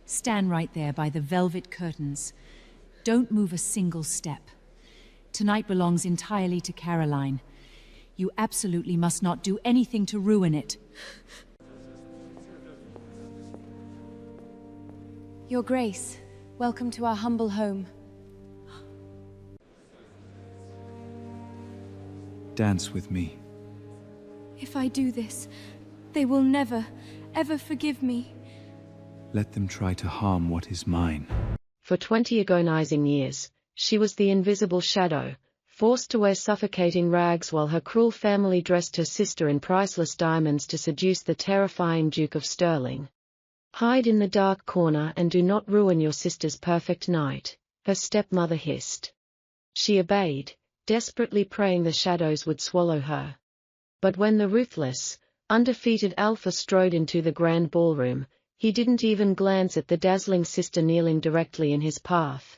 Stand right there by the velvet curtains. Don't move a single step. Tonight belongs entirely to Caroline. You absolutely must not do anything to ruin it. Your Grace, welcome to our humble home. Dance with me. If I do this, they will never, ever forgive me. Let them try to harm what is mine. For 20 agonizing years, she was the invisible shadow, forced to wear suffocating rags while her cruel family dressed her sister in priceless diamonds to seduce the terrifying Duke of Stirling. Hide in the dark corner and do not ruin your sister's perfect night, her stepmother hissed. She obeyed, desperately praying the shadows would swallow her. But when the ruthless, undefeated Alpha strode into the grand ballroom, he didn't even glance at the dazzling sister kneeling directly in his path.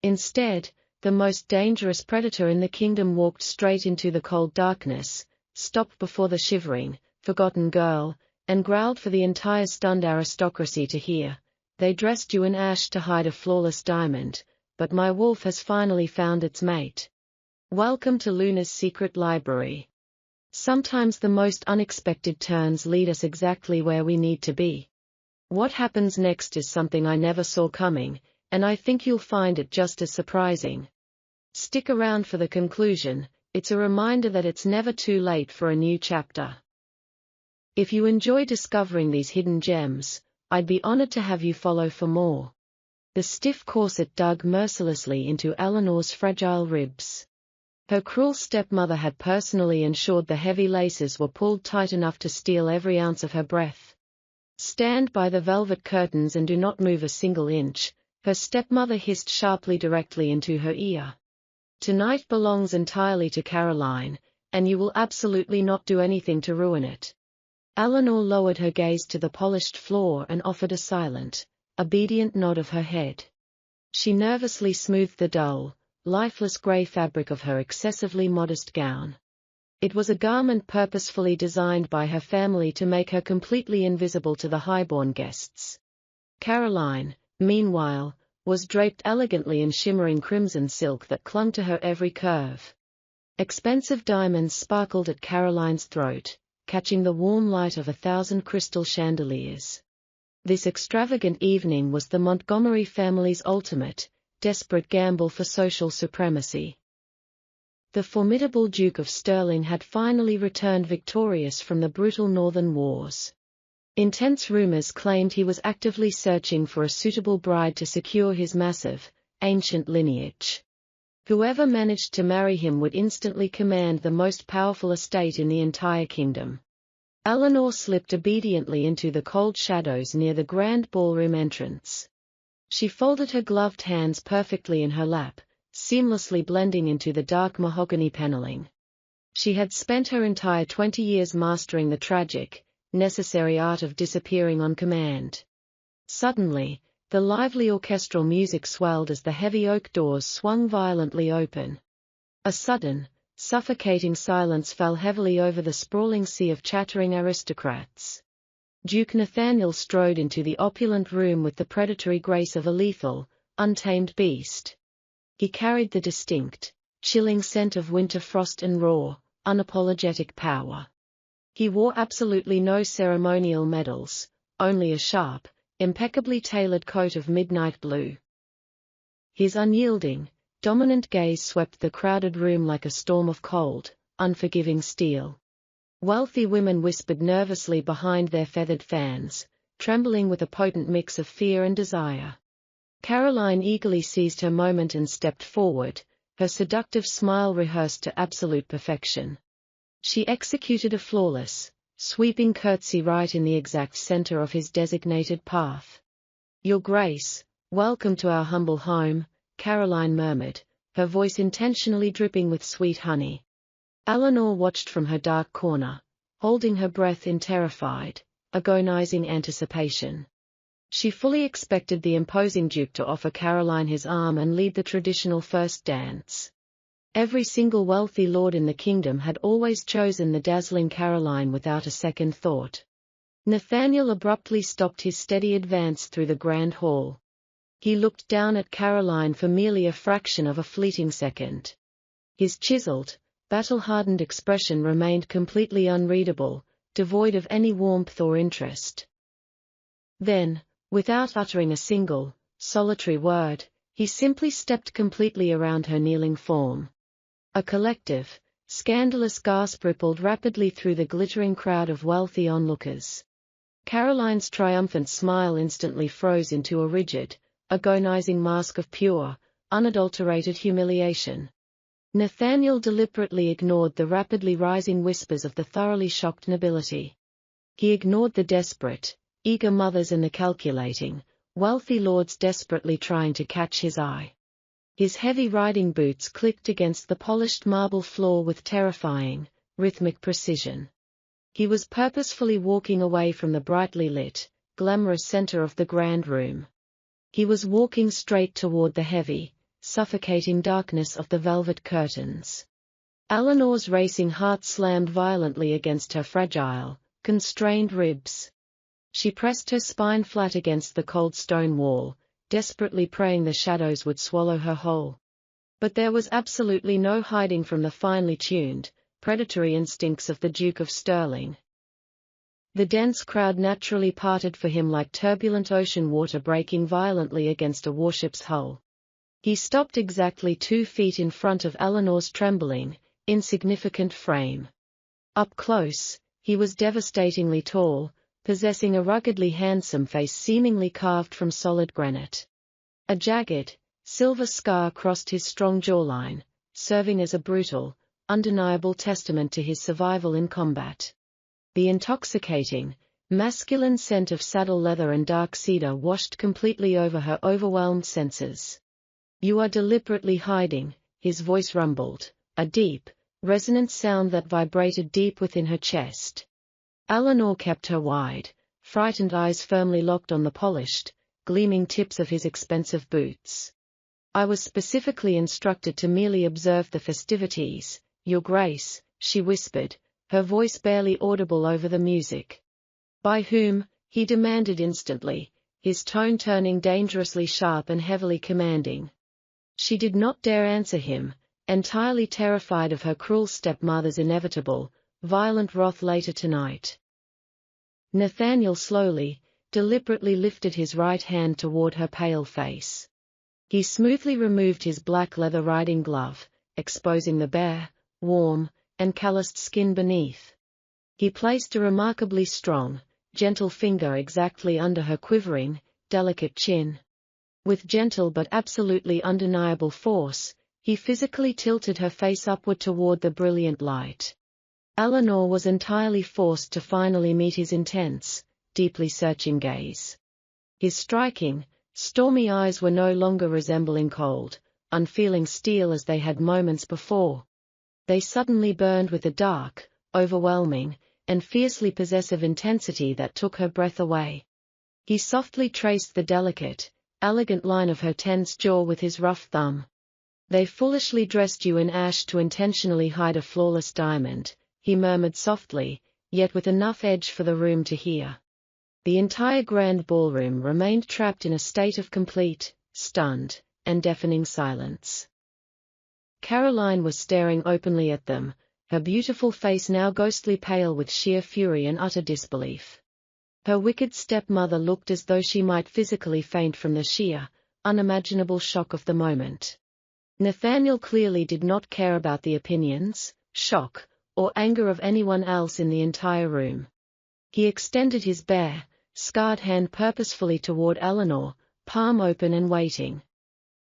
Instead, the most dangerous predator in the kingdom walked straight into the cold darkness, stopped before the shivering, forgotten girl, and growled for the entire stunned aristocracy to hear. They dressed you in ash to hide a flawless diamond, but my wolf has finally found its mate. Welcome to Luna's secret library. Sometimes the most unexpected turns lead us exactly where we need to be. What happens next is something I never saw coming, and I think you'll find it just as surprising. Stick around for the conclusion. It's a reminder that it's never too late for a new chapter. If you enjoy discovering these hidden gems, I'd be honored to have you follow for more. The stiff corset dug mercilessly into Eleanor's fragile ribs. Her cruel stepmother had personally ensured the heavy laces were pulled tight enough to steal every ounce of her breath. Stand by the velvet curtains and do not move a single inch, her stepmother hissed sharply directly into her ear. Tonight belongs entirely to Caroline, and you will absolutely not do anything to ruin it. Eleanor lowered her gaze to the polished floor and offered a silent, obedient nod of her head. She nervously smoothed the dull, lifeless grey fabric of her excessively modest gown. It was a garment purposefully designed by her family to make her completely invisible to the highborn guests. Caroline, meanwhile, was draped elegantly in shimmering crimson silk that clung to her every curve. Expensive diamonds sparkled at Caroline's throat, catching the warm light of 1,000 crystal chandeliers. This extravagant evening was the Montgomery family's ultimate, desperate gamble for social supremacy. The formidable Duke of Stirling had finally returned victorious from the brutal Northern Wars. Intense rumors claimed he was actively searching for a suitable bride to secure his massive, ancient lineage. Whoever managed to marry him would instantly command the most powerful estate in the entire kingdom. Eleanor slipped obediently into the cold shadows near the grand ballroom entrance. She folded her gloved hands perfectly in her lap, seamlessly blending into the dark mahogany paneling. She had spent her entire 20 years mastering the tragic, necessary art of disappearing on command. Suddenly, the lively orchestral music swelled as the heavy oak doors swung violently open. A sudden, suffocating silence fell heavily over the sprawling sea of chattering aristocrats. Duke Nathaniel strode into the opulent room with the predatory grace of a lethal, untamed beast. He carried the distinct, chilling scent of winter frost and raw, unapologetic power. He wore absolutely no ceremonial medals, only a sharp, impeccably tailored coat of midnight blue. His unyielding, dominant gaze swept the crowded room like a storm of cold, unforgiving steel. Wealthy women whispered nervously behind their feathered fans, trembling with a potent mix of fear and desire. Caroline eagerly seized her moment and stepped forward, her seductive smile rehearsed to absolute perfection. She executed a flawless, sweeping curtsy right in the exact center of his designated path. "Your Grace, welcome to our humble home," Caroline murmured, her voice intentionally dripping with sweet honey. Eleanor watched from her dark corner, holding her breath in terrified, agonizing anticipation. She fully expected the imposing Duke to offer Caroline his arm and lead the traditional first dance. Every single wealthy lord in the kingdom had always chosen the dazzling Caroline without a second thought. Nathaniel abruptly stopped his steady advance through the grand hall. He looked down at Caroline for merely a fraction of a fleeting second. His chiseled, battle-hardened expression remained completely unreadable, devoid of any warmth or interest. Then, without uttering a single, solitary word, he simply stepped completely around her kneeling form. A collective, scandalous gasp rippled rapidly through the glittering crowd of wealthy onlookers. Caroline's triumphant smile instantly froze into a rigid, agonizing mask of pure, unadulterated humiliation. Nathaniel deliberately ignored the rapidly rising whispers of the thoroughly shocked nobility. He ignored the desperate, eager mothers and the calculating, wealthy lords desperately trying to catch his eye. His heavy riding boots clicked against the polished marble floor with terrifying, rhythmic precision. He was purposefully walking away from the brightly lit, glamorous center of the grand room. He was walking straight toward the heavy, suffocating darkness of the velvet curtains. Eleanor's racing heart slammed violently against her fragile, constrained ribs. She pressed her spine flat against the cold stone wall, desperately praying the shadows would swallow her whole. But there was absolutely no hiding from the finely tuned, predatory instincts of the Duke of Stirling. The dense crowd naturally parted for him like turbulent ocean water breaking violently against a warship's hull. He stopped exactly 2 feet in front of Eleanor's trembling, insignificant frame. Up close, he was devastatingly tall, possessing a ruggedly handsome face seemingly carved from solid granite. A jagged, silver scar crossed his strong jawline, serving as a brutal, undeniable testament to his survival in combat. The intoxicating, masculine scent of saddle leather and dark cedar washed completely over her overwhelmed senses. "You are deliberately hiding," his voice rumbled, a deep, resonant sound that vibrated deep within her chest. Eleanor kept her wide, frightened eyes firmly locked on the polished, gleaming tips of his expensive boots. "I was specifically instructed to merely observe the festivities, Your Grace," she whispered, her voice barely audible over the music. "By whom?" he demanded instantly, his tone turning dangerously sharp and heavily commanding. She did not dare answer him, entirely terrified of her cruel stepmother's inevitable, violent wrath later tonight. Nathaniel slowly, deliberately lifted his right hand toward her pale face. He smoothly removed his black leather riding glove, exposing the bare, warm, and calloused skin beneath. He placed a remarkably strong, gentle finger exactly under her quivering, delicate chin. With gentle but absolutely undeniable force, he physically tilted her face upward toward the brilliant light. Eleanor was entirely forced to finally meet his intense, deeply searching gaze. His striking, stormy eyes were no longer resembling cold, unfeeling steel as they had moments before. They suddenly burned with a dark, overwhelming, and fiercely possessive intensity that took her breath away. He softly traced the delicate, elegant line of her tense jaw with his rough thumb. "They foolishly dressed you in ash to intentionally hide a flawless diamond," he murmured softly, yet with enough edge for the room to hear. The entire grand ballroom remained trapped in a state of complete, stunned, and deafening silence. Caroline was staring openly at them, her beautiful face now ghostly pale with sheer fury and utter disbelief. Her wicked stepmother looked as though she might physically faint from the sheer, unimaginable shock of the moment. Nathaniel clearly did not care about the opinions, shock, or anger of anyone else in the entire room. He extended his bare, scarred hand purposefully toward Eleanor, palm open and waiting.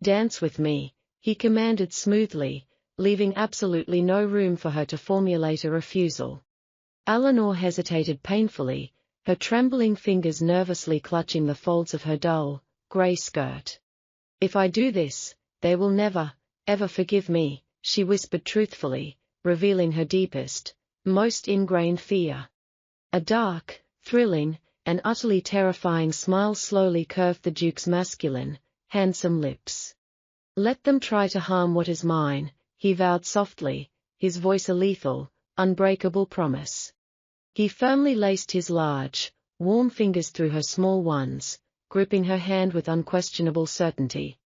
"Dance with me," he commanded smoothly, leaving absolutely no room for her to formulate a refusal. Eleanor hesitated painfully, her trembling fingers nervously clutching the folds of her dull, grey skirt. "If I do this, they will never, ever forgive me," she whispered truthfully, revealing her deepest, most ingrained fear. A dark, thrilling, and utterly terrifying smile slowly curved the Duke's masculine, handsome lips. "Let them try to harm what is mine," he vowed softly, his voice a lethal, unbreakable promise. He firmly laced his large, warm fingers through her small ones, gripping her hand with unquestionable certainty.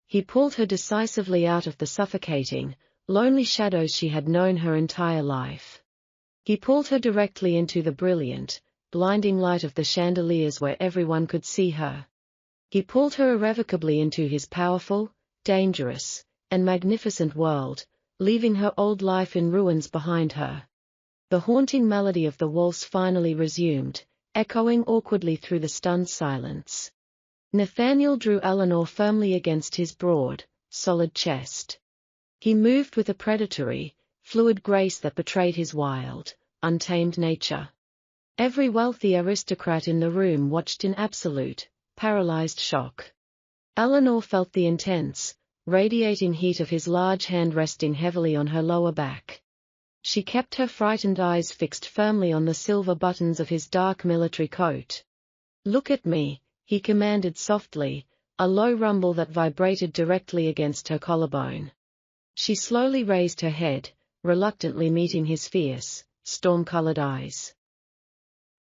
He pulled her decisively out of the suffocating, lonely shadows she had known her entire life. He pulled her directly into the brilliant, blinding light of the chandeliers where everyone could see her. He pulled her irrevocably into his powerful, dangerous, and magnificent world, leaving her old life in ruins behind her. The haunting melody of the waltz finally resumed, echoing awkwardly through the stunned silence. Nathaniel drew Eleanor firmly against his broad, solid chest. He moved with a predatory, fluid grace that betrayed his wild, untamed nature. Every wealthy aristocrat in the room watched in absolute, paralyzed shock. Eleanor felt the intense, radiating heat of his large hand resting heavily on her lower back. She kept her frightened eyes fixed firmly on the silver buttons of his dark military coat. "Look at me," he commanded softly, a low rumble that vibrated directly against her collarbone. She slowly raised her head, reluctantly meeting his fierce, storm-colored eyes.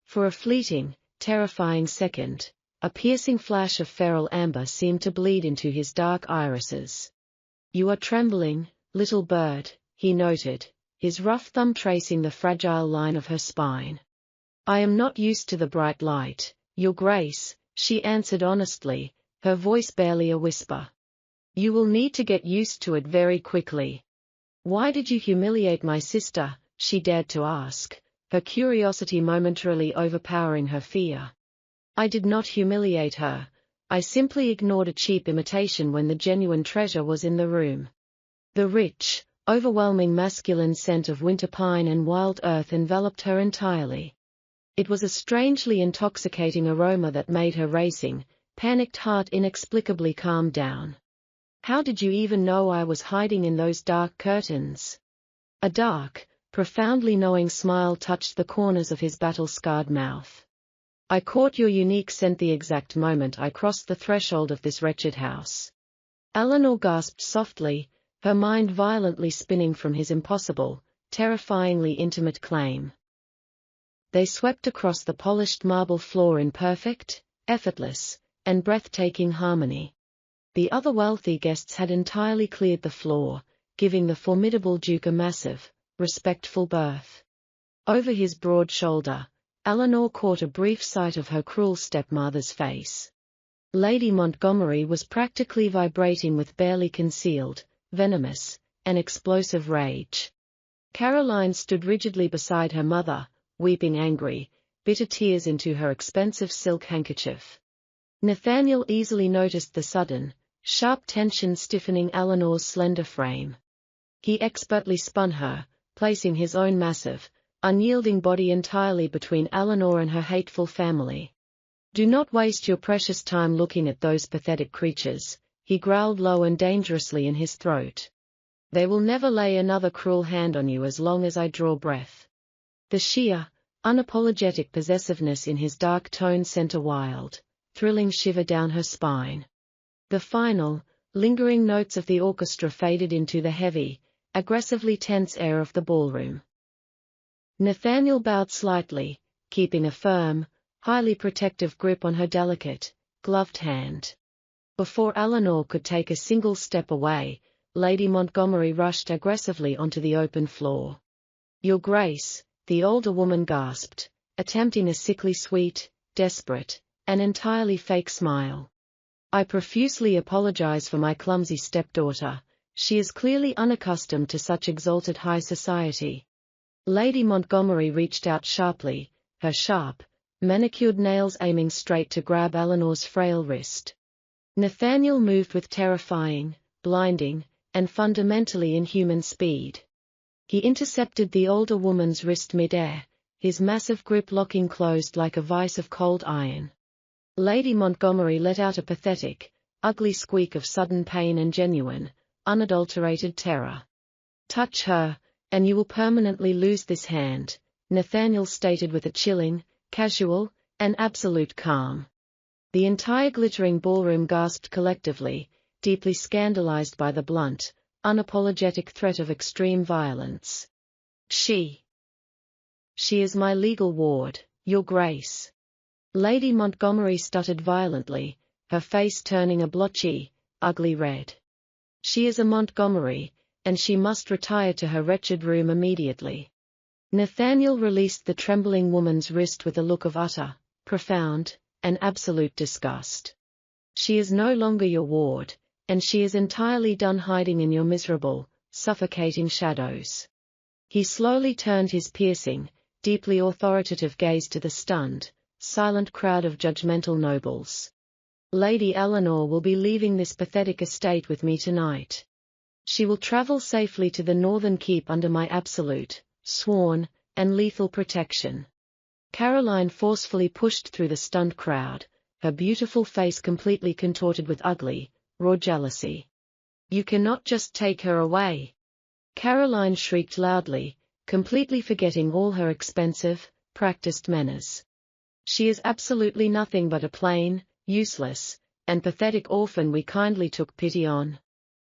For a fleeting, terrifying second, a piercing flash of feral amber seemed to bleed into his dark irises. "You are trembling, little bird," he noted, his rough thumb tracing the fragile line of her spine. "I am not used to the bright light, Your Grace," she answered honestly, her voice barely a whisper. "You will need to get used to it very quickly." "Why did you humiliate my sister?" she dared to ask, her curiosity momentarily overpowering her fear. "I did not humiliate her. I simply ignored a cheap imitation when the genuine treasure was in the room." The rich, overwhelming masculine scent of winter pine and wild earth enveloped her entirely. It was a strangely intoxicating aroma that made her racing, panicked heart inexplicably calm down. "How did you even know I was hiding in those dark curtains?" A dark, profoundly knowing smile touched the corners of his battle-scarred mouth. "I caught your unique scent the exact moment I crossed the threshold of this wretched house." Eleanor gasped softly, her mind violently spinning from his impossible, terrifyingly intimate claim. They swept across the polished marble floor in perfect, effortless, and breathtaking harmony. The other wealthy guests had entirely cleared the floor, giving the formidable Duke a massive, respectful berth. Over his broad shoulder, Eleanor caught a brief sight of her cruel stepmother's face. Lady Montgomery was practically vibrating with barely concealed, venomous, and explosive rage. Caroline stood rigidly beside her mother, weeping angry, bitter tears into her expensive silk handkerchief. Nathaniel easily noticed the sudden, sharp tension stiffening Eleanor's slender frame. He expertly spun her, placing his own massive, unyielding body entirely between Eleanor and her hateful family. "Do not waste your precious time looking at those pathetic creatures," he growled low and dangerously in his throat. "They will never lay another cruel hand on you as long as I draw breath." The sheer, unapologetic possessiveness in his dark tone sent a wild, thrilling shiver down her spine. The final, lingering notes of the orchestra faded into the heavy, aggressively tense air of the ballroom. Nathaniel bowed slightly, keeping a firm, highly protective grip on her delicate, gloved hand. Before Eleanor could take a single step away, Lady Montgomery rushed aggressively onto the open floor. "Your Grace," the older woman gasped, attempting a sickly sweet, desperate, and entirely fake smile. "I profusely apologize for my clumsy stepdaughter. She is clearly unaccustomed to such exalted high society." Lady Montgomery reached out sharply, her sharp, manicured nails aiming straight to grab Eleanor's frail wrist. Nathaniel moved with terrifying, blinding, and fundamentally inhuman speed. He intercepted the older woman's wrist mid-air, his massive grip locking closed like a vice of cold iron. Lady Montgomery let out a pathetic, ugly squeak of sudden pain and genuine, unadulterated terror. "Touch her, and you will permanently lose this hand," Nathaniel stated with a chilling, casual, and absolute calm. The entire glittering ballroom gasped collectively, deeply scandalized by the blunt, unapologetic threat of extreme violence. She is my legal ward," Your Grace. Lady Montgomery stuttered violently, her face turning a blotchy, ugly red. She is a Montgomery, and she must retire to her wretched room immediately. Nathaniel released the trembling woman's wrist with a look of utter, profound, and absolute disgust. She is no longer your ward, and she is entirely done hiding in your miserable, suffocating shadows. He slowly turned his piercing, deeply authoritative gaze to the stunned, silent crowd of judgmental nobles. Lady Eleanor will be leaving this pathetic estate with me tonight. She will travel safely to the northern keep under my absolute, sworn, and lethal protection. Caroline forcefully pushed through the stunned crowd, her beautiful face completely contorted with ugly, raw jealousy. You cannot just take her away. Caroline shrieked loudly, completely forgetting all her expensive, practiced manners. She is absolutely nothing but a plain, useless, and pathetic orphan we kindly took pity on.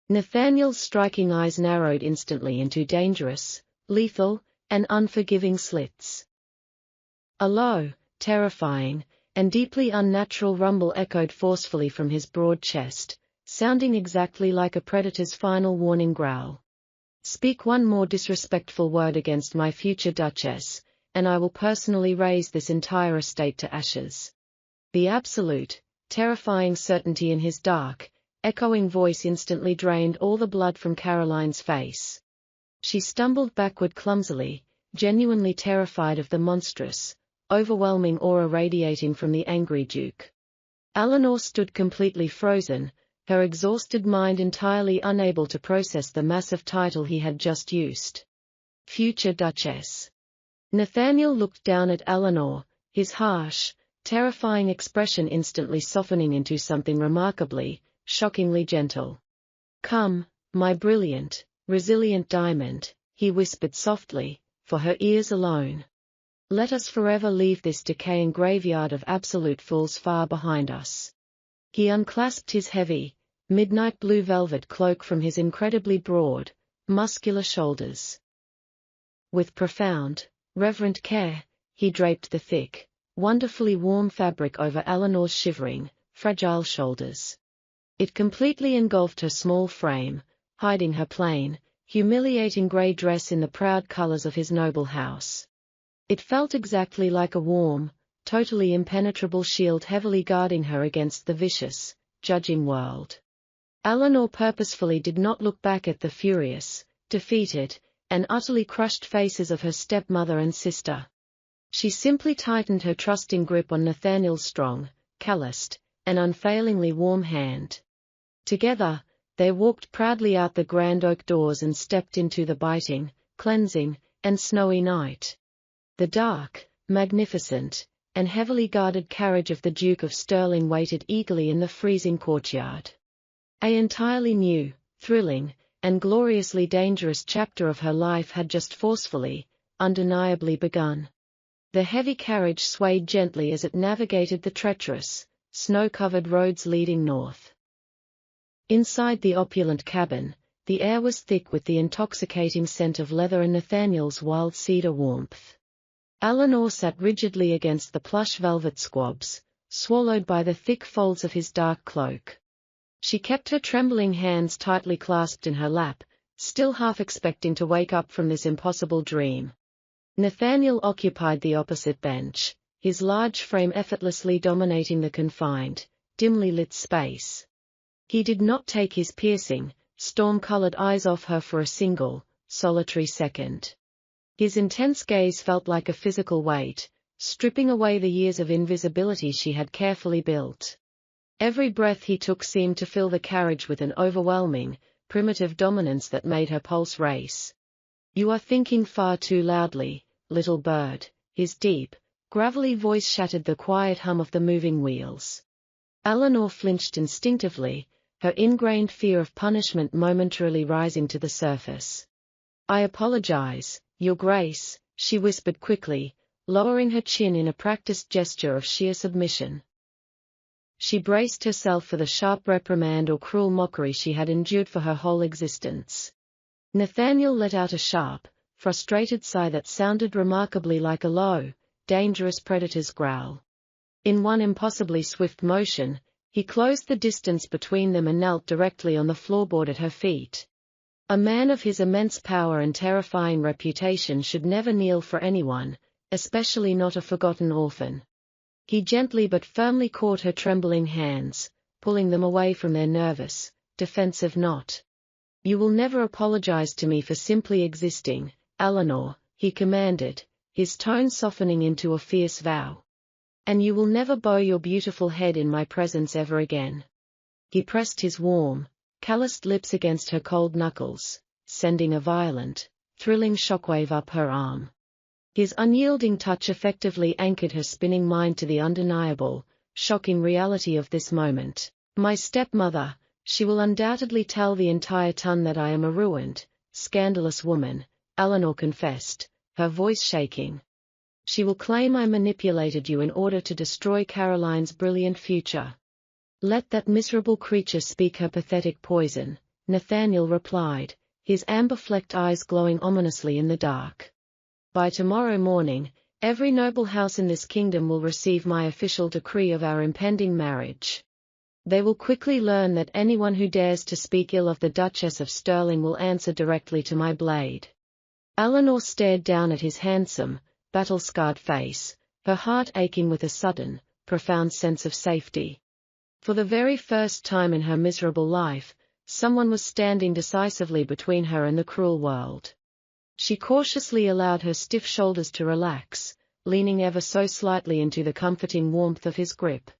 Nathaniel's striking eyes narrowed instantly into dangerous, lethal, and unforgiving slits. A low, terrifying, and deeply unnatural rumble echoed forcefully from his broad chest, sounding exactly like a predator's final warning growl. Speak one more disrespectful word against my future Duchess, and I will personally raise this entire estate to ashes. The absolute, terrifying certainty in his dark, echoing voice instantly drained all the blood from Caroline's face. She stumbled backward clumsily, genuinely terrified of the monstrous, overwhelming aura radiating from the angry Duke. Eleanor stood completely frozen, her exhausted mind entirely unable to process the massive title he had just used. Future Duchess. Nathaniel looked down at Eleanor, his harsh, terrifying expression instantly softening into something remarkably, shockingly gentle. Come, my brilliant, resilient diamond, he whispered softly, for her ears alone. Let us forever leave this decaying graveyard of absolute fools far behind us. He unclasped his heavy, midnight blue velvet cloak from his incredibly broad, muscular shoulders. With profound, reverent care, he draped the thick, wonderfully warm fabric over Eleanor's shivering, fragile shoulders. It completely engulfed her small frame, hiding her plain, humiliating grey dress in the proud colours of his noble house. It felt exactly like a warm, totally impenetrable shield heavily guarding her against the vicious, judging world. Eleanor purposefully did not look back at the furious, defeated, and utterly crushed faces of her stepmother and sister. She simply tightened her trusting grip on Nathaniel's strong, calloused, and unfailingly warm hand. Together, they walked proudly out the grand oak doors and stepped into the biting, cleansing, and snowy night. The dark, magnificent, and heavily guarded carriage of the Duke of Stirling waited eagerly in the freezing courtyard. An entirely new, thrilling, and gloriously dangerous chapter of her life had just forcefully, undeniably begun. The heavy carriage swayed gently as it navigated the treacherous, snow-covered roads leading north. Inside the opulent cabin, the air was thick with the intoxicating scent of leather and Nathaniel's wild cedar warmth. Eleanor sat rigidly against the plush velvet squabs, swallowed by the thick folds of his dark cloak. She kept her trembling hands tightly clasped in her lap, still half expecting to wake up from this impossible dream. Nathaniel occupied the opposite bench, his large frame effortlessly dominating the confined, dimly lit space. He did not take his piercing, storm-colored eyes off her for a single, solitary second. His intense gaze felt like a physical weight, stripping away the years of invisibility she had carefully built. Every breath he took seemed to fill the carriage with an overwhelming, primitive dominance that made her pulse race. You are thinking far too loudly, little bird, his deep, gravelly voice shattered the quiet hum of the moving wheels. Eleanor flinched instinctively, her ingrained fear of punishment momentarily rising to the surface. I apologize, Your Grace, she whispered quickly, lowering her chin in a practiced gesture of sheer submission. She braced herself for the sharp reprimand or cruel mockery she had endured for her whole existence. Nathaniel let out a sharp, frustrated sigh that sounded remarkably like a low, dangerous predator's growl. In one impossibly swift motion, he closed the distance between them and knelt directly on the floorboard at her feet. A man of his immense power and terrifying reputation should never kneel for anyone, especially not a forgotten orphan. He gently but firmly caught her trembling hands, pulling them away from their nervous, defensive knot. "You will never apologize to me for simply existing, Eleanor," he commanded, his tone softening into a fierce vow. "And you will never bow your beautiful head in my presence ever again." He pressed his warm, calloused lips against her cold knuckles, sending a violent, thrilling shockwave up her arm. His unyielding touch effectively anchored her spinning mind to the undeniable, shocking reality of this moment. "My stepmother, she will undoubtedly tell the entire ton that I am a ruined, scandalous woman," Eleanor confessed, her voice shaking. "She will claim I manipulated you in order to destroy Caroline's brilliant future." "Let that miserable creature speak her pathetic poison," Nathaniel replied, his amber-flecked eyes glowing ominously in the dark. "By tomorrow morning, every noble house in this kingdom will receive my official decree of our impending marriage. They will quickly learn that anyone who dares to speak ill of the Duchess of Stirling will answer directly to my blade." Eleanor stared down at his handsome, battle-scarred face, her heart aching with a sudden, profound sense of safety. For the very first time in her miserable life, someone was standing decisively between her and the cruel world. She cautiously allowed her stiff shoulders to relax, leaning ever so slightly into the comforting warmth of his grip.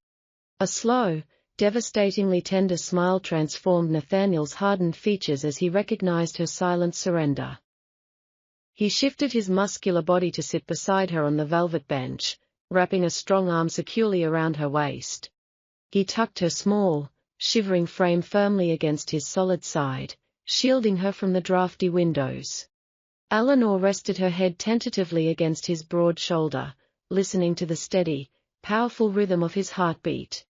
A slow, devastatingly tender smile transformed Nathaniel's hardened features as he recognized her silent surrender. He shifted his muscular body to sit beside her on the velvet bench, wrapping a strong arm securely around her waist. He tucked her small, shivering frame firmly against his solid side, shielding her from the drafty windows. Eleanor rested her head tentatively against his broad shoulder, listening to the steady, powerful rhythm of his heartbeat.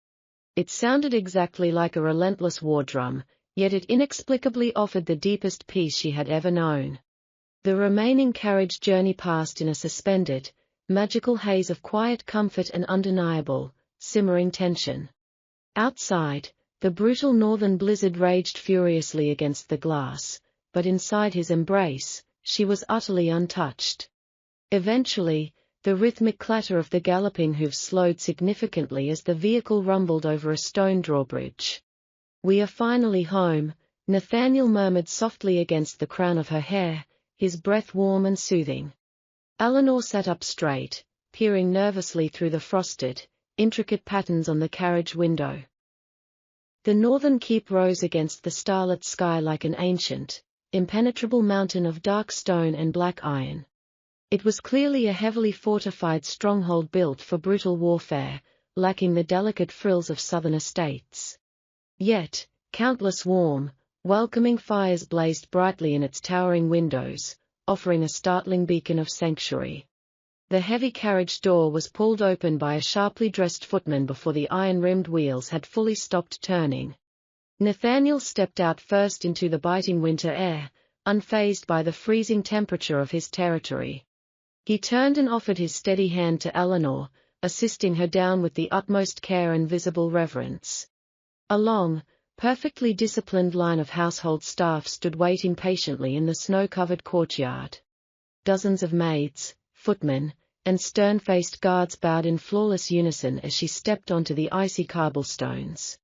It sounded exactly like a relentless war drum, yet it inexplicably offered the deepest peace she had ever known. The remaining carriage journey passed in a suspended, magical haze of quiet comfort and undeniable, simmering tension. Outside, the brutal northern blizzard raged furiously against the glass, but inside his embrace, she was utterly untouched. Eventually, the rhythmic clatter of the galloping hooves slowed significantly as the vehicle rumbled over a stone drawbridge. "We are finally home," Nathaniel murmured softly against the crown of her hair, his breath warm and soothing. Eleanor sat up straight, peering nervously through the frosted, intricate patterns on the carriage window. The northern keep rose against the starlit sky like an ancient, impenetrable mountain of dark stone and black iron. It was clearly a heavily fortified stronghold built for brutal warfare, lacking the delicate frills of southern estates. Yet, countless warm, welcoming fires blazed brightly in its towering windows, offering a startling beacon of sanctuary. The heavy carriage door was pulled open by a sharply dressed footman before the iron-rimmed wheels had fully stopped turning. Nathaniel stepped out first into the biting winter air, unfazed by the freezing temperature of his territory. He turned and offered his steady hand to Eleanor, assisting her down with the utmost care and visible reverence. A long, perfectly disciplined line of household staff stood waiting patiently in the snow-covered courtyard. Dozens of maids, footmen, and stern-faced guards bowed in flawless unison as she stepped onto the icy cobblestones.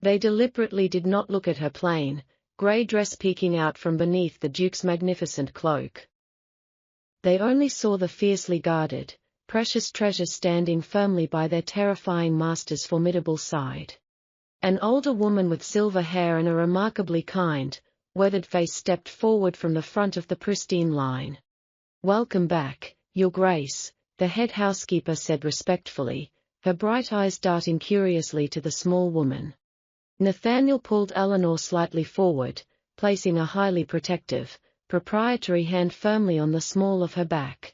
They deliberately did not look at her plain, grey dress peeking out from beneath the Duke's magnificent cloak. They only saw the fiercely guarded, precious treasures standing firmly by their terrifying master's formidable side. An older woman with silver hair and a remarkably kind, weathered face stepped forward from the front of the pristine line. "Welcome back, Your Grace," the head housekeeper said respectfully, her bright eyes darting curiously to the small woman. Nathaniel pulled Eleanor slightly forward, placing a highly protective, proprietary hand firmly on the small of her back.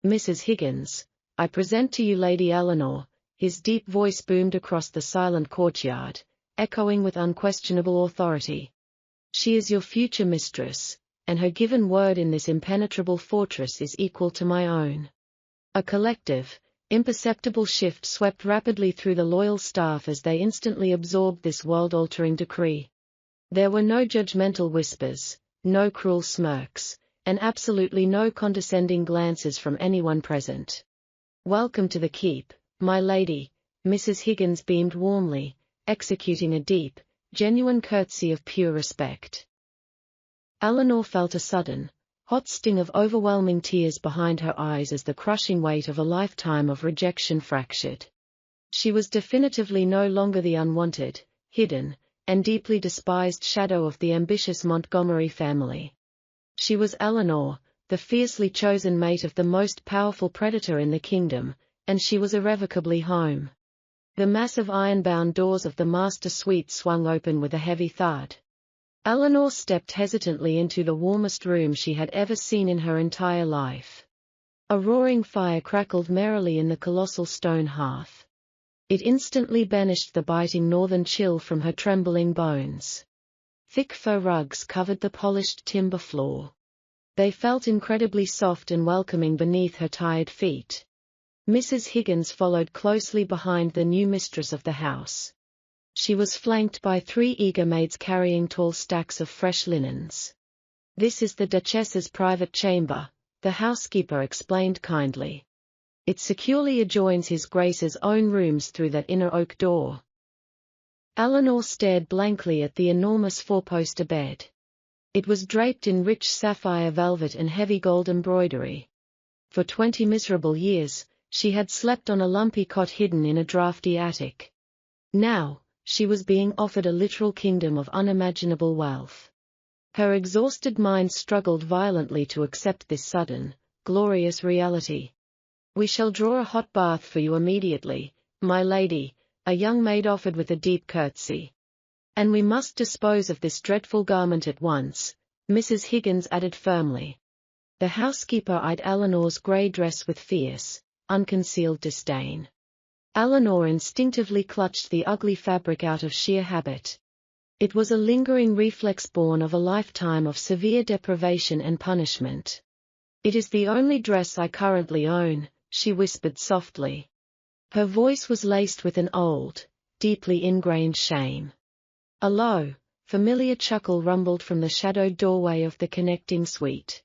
"Mrs. Higgins, I present to you Lady Eleanor," his deep voice boomed across the silent courtyard, echoing with unquestionable authority. "She is your future mistress, and her given word in this impenetrable fortress is equal to my own." A collective, imperceptible shift swept rapidly through the loyal staff as they instantly absorbed this world-altering decree. There were no judgmental whispers, no cruel smirks, and absolutely no condescending glances from anyone present. "Welcome to the keep, my lady," Mrs. Higgins beamed warmly, executing a deep, genuine curtsy of pure respect. Eleanor felt a sudden, hot sting of overwhelming tears behind her eyes as the crushing weight of a lifetime of rejection fractured. She was definitively no longer the unwanted, hidden, and deeply despised shadow of the ambitious Montgomery family. She was Eleanor, the fiercely chosen mate of the most powerful predator in the kingdom, and she was irrevocably home. The massive iron-bound doors of the master suite swung open with a heavy thud. Eleanor stepped hesitantly into the warmest room she had ever seen in her entire life. A roaring fire crackled merrily in the colossal stone hearth. It instantly banished the biting northern chill from her trembling bones. Thick fur rugs covered the polished timber floor. They felt incredibly soft and welcoming beneath her tired feet. Mrs. Higgins followed closely behind the new mistress of the house. She was flanked by 3 eager maids carrying tall stacks of fresh linens. "This is the Duchess's private chamber," the housekeeper explained kindly. "It securely adjoins His Grace's own rooms through that inner oak door." Eleanor stared blankly at the enormous 4-poster bed. It was draped in rich sapphire velvet and heavy gold embroidery. For 20 miserable years, she had slept on a lumpy cot hidden in a drafty attic. Now, she was being offered a literal kingdom of unimaginable wealth. Her exhausted mind struggled violently to accept this sudden, glorious reality. "We shall draw a hot bath for you immediately, my lady," a young maid offered with a deep curtsy. "And we must dispose of this dreadful garment at once," Mrs. Higgins added firmly. The housekeeper eyed Eleanor's grey dress with fierce, unconcealed disdain. Eleanor instinctively clutched the ugly fabric out of sheer habit. It was a lingering reflex born of a lifetime of severe deprivation and punishment. "It is the only dress I currently own," she whispered softly. Her voice was laced with an old, deeply ingrained shame. A low, familiar chuckle rumbled from the shadowed doorway of the connecting suite.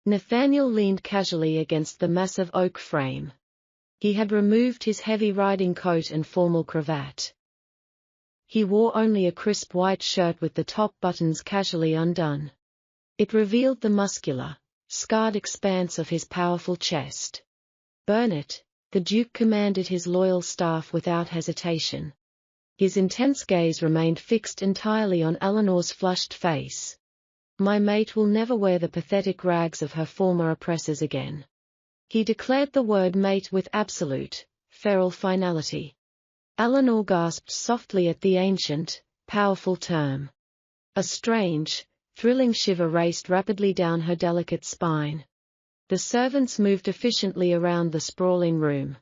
Nathaniel leaned casually against the massive oak frame. He had removed his heavy riding coat and formal cravat. He wore only a crisp white shirt with the top buttons casually undone. It revealed the muscular, scarred expanse of his powerful chest. "Burn it," the Duke commanded his loyal staff without hesitation. His intense gaze remained fixed entirely on Eleanor's flushed face. "My mate will never wear the pathetic rags of her former oppressors again." He declared the word mate with absolute, feral finality. Eleanor gasped softly at the ancient, powerful term. A strange, thrilling shiver raced rapidly down her delicate spine. The servants moved efficiently around the sprawling room.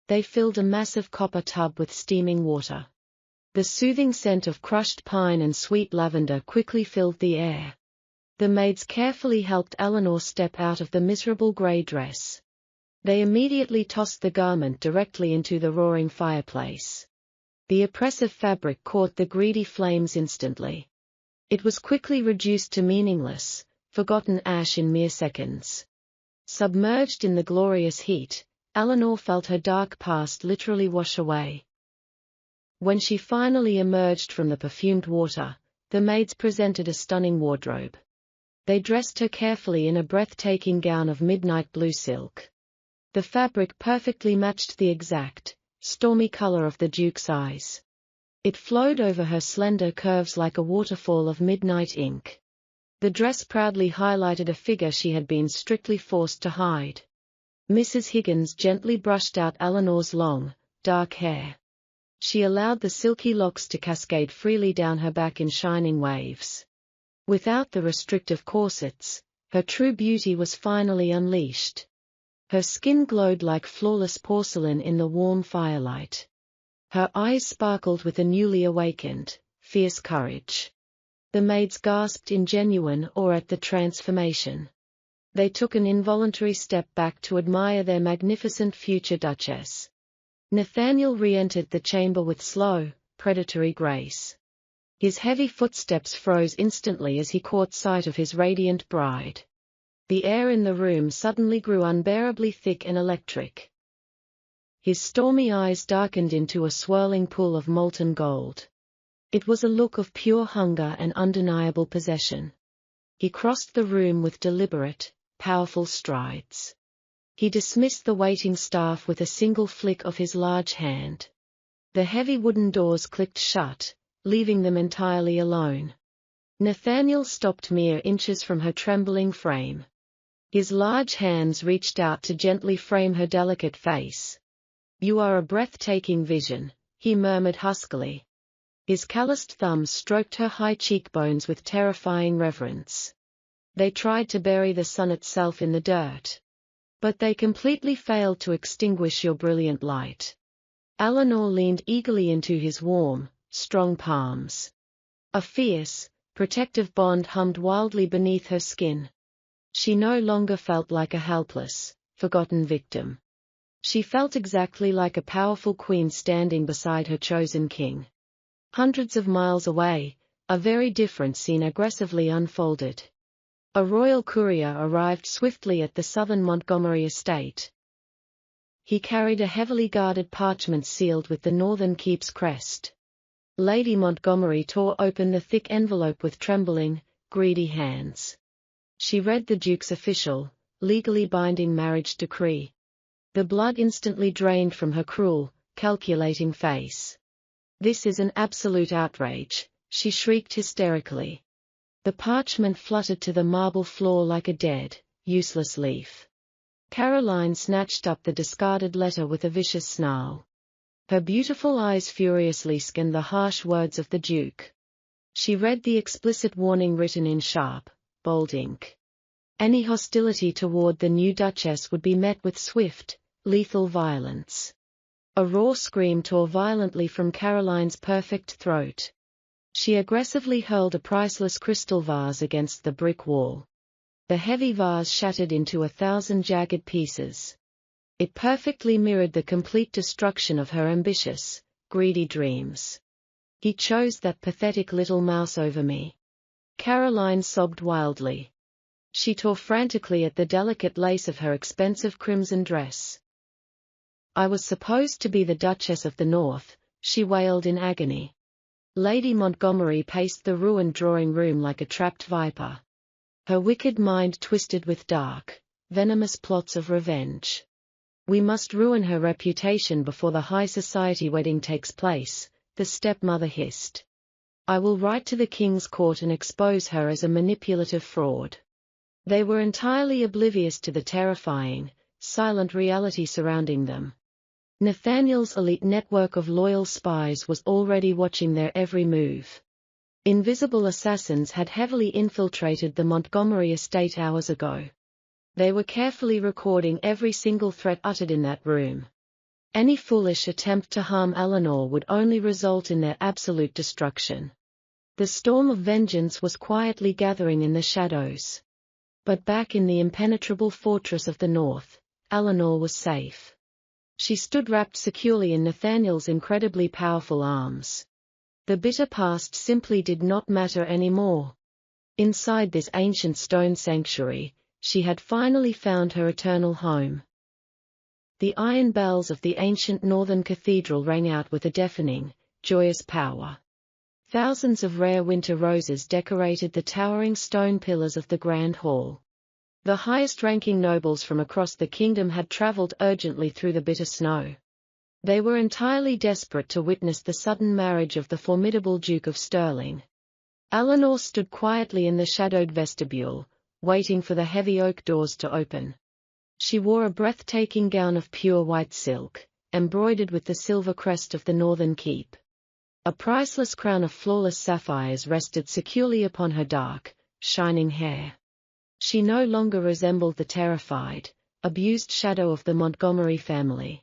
They filled a massive copper tub with steaming water. The soothing scent of crushed pine and sweet lavender quickly filled the air. The maids carefully helped Eleanor step out of the miserable grey dress. They immediately tossed the garment directly into the roaring fireplace. The oppressive fabric caught the greedy flames instantly. It was quickly reduced to meaningless, forgotten ash in mere seconds. Submerged in the glorious heat, Eleanor felt her dark past literally wash away. When she finally emerged from the perfumed water, the maids presented a stunning wardrobe. They dressed her carefully in a breathtaking gown of midnight blue silk. The fabric perfectly matched the exact, stormy color of the Duke's eyes. It flowed over her slender curves like a waterfall of midnight ink. The dress proudly highlighted a figure she had been strictly forced to hide. Mrs. Higgins gently brushed out Eleanor's long, dark hair. She allowed the silky locks to cascade freely down her back in shining waves. Without the restrictive corsets, her true beauty was finally unleashed. Her skin glowed like flawless porcelain in the warm firelight. Her eyes sparkled with a newly awakened, fierce courage. The maids gasped in genuine awe at the transformation. They took an involuntary step back to admire their magnificent future Duchess. Nathaniel re-entered the chamber with slow, predatory grace. His heavy footsteps froze instantly as he caught sight of his radiant bride. The air in the room suddenly grew unbearably thick and electric. His stormy eyes darkened into a swirling pool of molten gold. It was a look of pure hunger and undeniable possession. He crossed the room with deliberate, powerful strides. He dismissed the waiting staff with a single flick of his large hand. The heavy wooden doors clicked shut, leaving them entirely alone. Nathaniel stopped mere inches from her trembling frame. His large hands reached out to gently frame her delicate face. "You are a breathtaking vision," he murmured huskily. His calloused thumbs stroked her high cheekbones with terrifying reverence. They tried to bury the sun itself in the dirt. But they completely failed to extinguish your brilliant light. Eleanor leaned eagerly into his warm, strong palms. A fierce, protective bond hummed wildly beneath her skin. She no longer felt like a helpless, forgotten victim. She felt exactly like a powerful queen standing beside her chosen king. Hundreds of miles away, a very different scene aggressively unfolded. A royal courier arrived swiftly at the southern Montgomery estate. He carried a heavily guarded parchment sealed with the Northern Keep's crest. Lady Montgomery tore open the thick envelope with trembling, greedy hands. She read the Duke's official, legally binding marriage decree. The blood instantly drained from her cruel, calculating face. "This is an absolute outrage," she shrieked hysterically. The parchment fluttered to the marble floor like a dead, useless leaf. Caroline snatched up the discarded letter with a vicious snarl. Her beautiful eyes furiously scanned the harsh words of the Duke. She read the explicit warning written in sharp, bold ink. Any hostility toward the new Duchess would be met with swift, lethal violence. A raw scream tore violently from Caroline's perfect throat. She aggressively hurled a priceless crystal vase against the brick wall. The heavy vase shattered into 1,000 jagged pieces. It perfectly mirrored the complete destruction of her ambitious, greedy dreams. "He chose that pathetic little mouse over me." Caroline sobbed wildly. She tore frantically at the delicate lace of her expensive crimson dress. "I was supposed to be the Duchess of the North," she wailed in agony. Lady Montgomery paced the ruined drawing room like a trapped viper. Her wicked mind twisted with dark, venomous plots of revenge. "We must ruin her reputation before the high society wedding takes place," the stepmother hissed. "I will write to the King's Court and expose her as a manipulative fraud." They were entirely oblivious to the terrifying, silent reality surrounding them. Nathaniel's elite network of loyal spies was already watching their every move. Invisible assassins had heavily infiltrated the Montgomery estate hours ago. They were carefully recording every single threat uttered in that room. Any foolish attempt to harm Eleanor would only result in their absolute destruction. The storm of vengeance was quietly gathering in the shadows. But back in the impenetrable fortress of the North, Eleanor was safe. She stood wrapped securely in Nathaniel's incredibly powerful arms. The bitter past simply did not matter anymore. Inside this ancient stone sanctuary, she had finally found her eternal home. The iron bells of the ancient northern cathedral rang out with a deafening, joyous power. Thousands of rare winter roses decorated the towering stone pillars of the grand hall. The highest-ranking nobles from across the kingdom had traveled urgently through the bitter snow. They were entirely desperate to witness the sudden marriage of the formidable Duke of Stirling. Eleanor stood quietly in the shadowed vestibule, waiting for the heavy oak doors to open. She wore a breathtaking gown of pure white silk, embroidered with the silver crest of the Northern Keep. A priceless crown of flawless sapphires rested securely upon her dark, shining hair. She no longer resembled the terrified, abused shadow of the Montgomery family.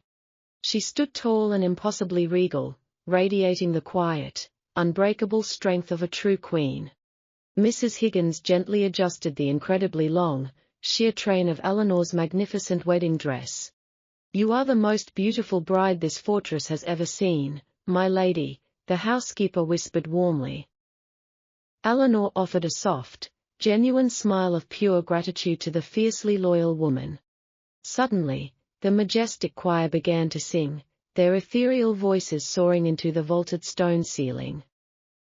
She stood tall and impossibly regal, radiating the quiet, unbreakable strength of a true queen. Mrs. Higgins gently adjusted the incredibly long, sheer train of Eleanor's magnificent wedding dress. "You are the most beautiful bride this fortress has ever seen, my lady," the housekeeper whispered warmly. Eleanor offered a soft, genuine smile of pure gratitude to the fiercely loyal woman. Suddenly, the majestic choir began to sing, their ethereal voices soaring into the vaulted stone ceiling.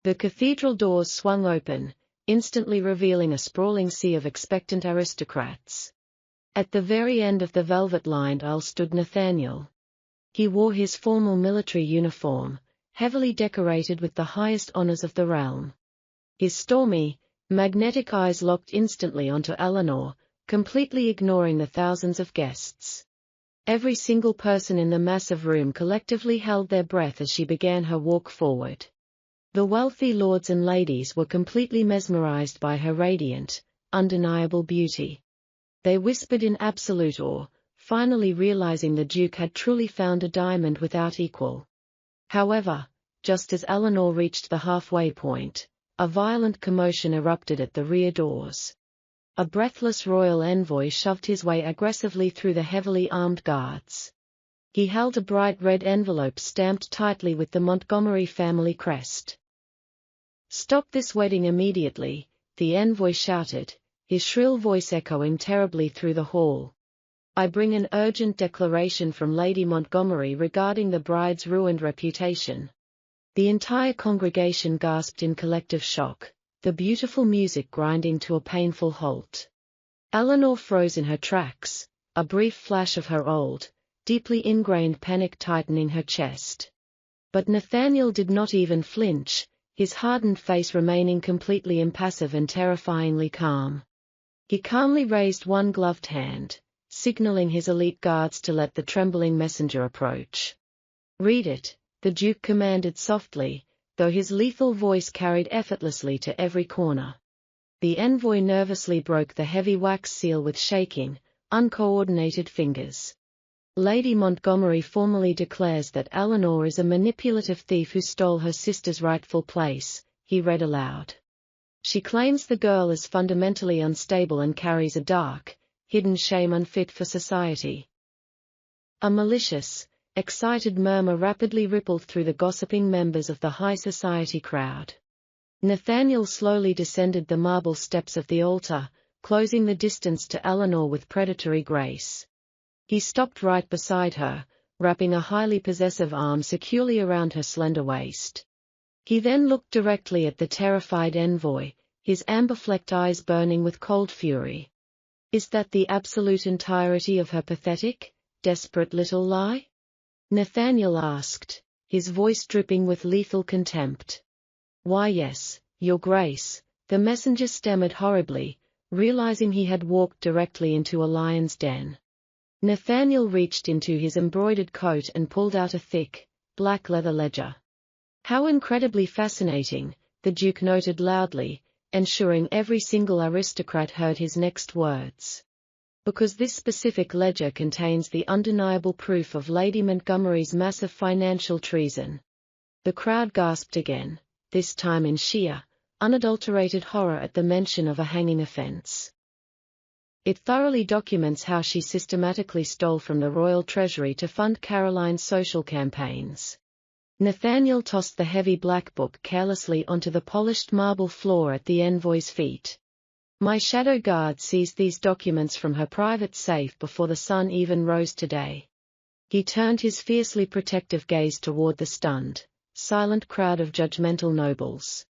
The cathedral doors swung open, instantly revealing a sprawling sea of expectant aristocrats. At the very end of the velvet-lined aisle stood Nathaniel. He wore his formal military uniform, heavily decorated with the highest honors of the realm. His stormy, magnetic eyes locked instantly onto Eleanor, completely ignoring the thousands of guests. Every single person in the massive room collectively held their breath as she began her walk forward. The wealthy lords and ladies were completely mesmerized by her radiant, undeniable beauty. They whispered in absolute awe, finally realizing the Duke had truly found a diamond without equal. However, just as Eleanor reached the halfway point, a violent commotion erupted at the rear doors. A breathless royal envoy shoved his way aggressively through the heavily armed guards. He held a bright red envelope stamped tightly with the Montgomery family crest. "Stop this wedding immediately," the envoy shouted, his shrill voice echoing terribly through the hall. "I bring an urgent declaration from Lady Montgomery regarding the bride's ruined reputation." The entire congregation gasped in collective shock, the beautiful music grinding to a painful halt. Eleanor froze in her tracks, a brief flash of her old, deeply ingrained panic tightening her chest. But Nathaniel did not even flinch, his hardened face remaining completely impassive and terrifyingly calm. He calmly raised one gloved hand, signaling his elite guards to let the trembling messenger approach. "Read it," the Duke commanded softly, though his lethal voice carried effortlessly to every corner. The envoy nervously broke the heavy wax seal with shaking, uncoordinated fingers. "Lady Montgomery formally declares that Eleanor is a manipulative thief who stole her sister's rightful place," he read aloud. "She claims the girl is fundamentally unstable and carries a dark, hidden shame unfit for society." A malicious, excited murmur rapidly rippled through the gossiping members of the high society crowd. Nathaniel slowly descended the marble steps of the altar, closing the distance to Eleanor with predatory grace. He stopped right beside her, wrapping a highly possessive arm securely around her slender waist. He then looked directly at the terrified envoy, his amber-flecked eyes burning with cold fury. "Is that the absolute entirety of her pathetic, desperate little lie?" Nathaniel asked, his voice dripping with lethal contempt. "Why yes, Your Grace," the messenger stammered horribly, realizing he had walked directly into a lion's den. Nathaniel reached into his embroidered coat and pulled out a thick, black leather ledger. "How incredibly fascinating," the Duke noted loudly, ensuring every single aristocrat heard his next words. "Because this specific ledger contains the undeniable proof of Lady Montgomery's massive financial treason." The crowd gasped again, this time in sheer, unadulterated horror at the mention of a hanging offense. "It thoroughly documents how she systematically stole from the royal treasury to fund Caroline's social campaigns." Nathaniel tossed the heavy black book carelessly onto the polished marble floor at the envoy's feet. "My shadow guard seized these documents from her private safe before the sun even rose today." He turned his fiercely protective gaze toward the stunned, silent crowd of judgmental nobles.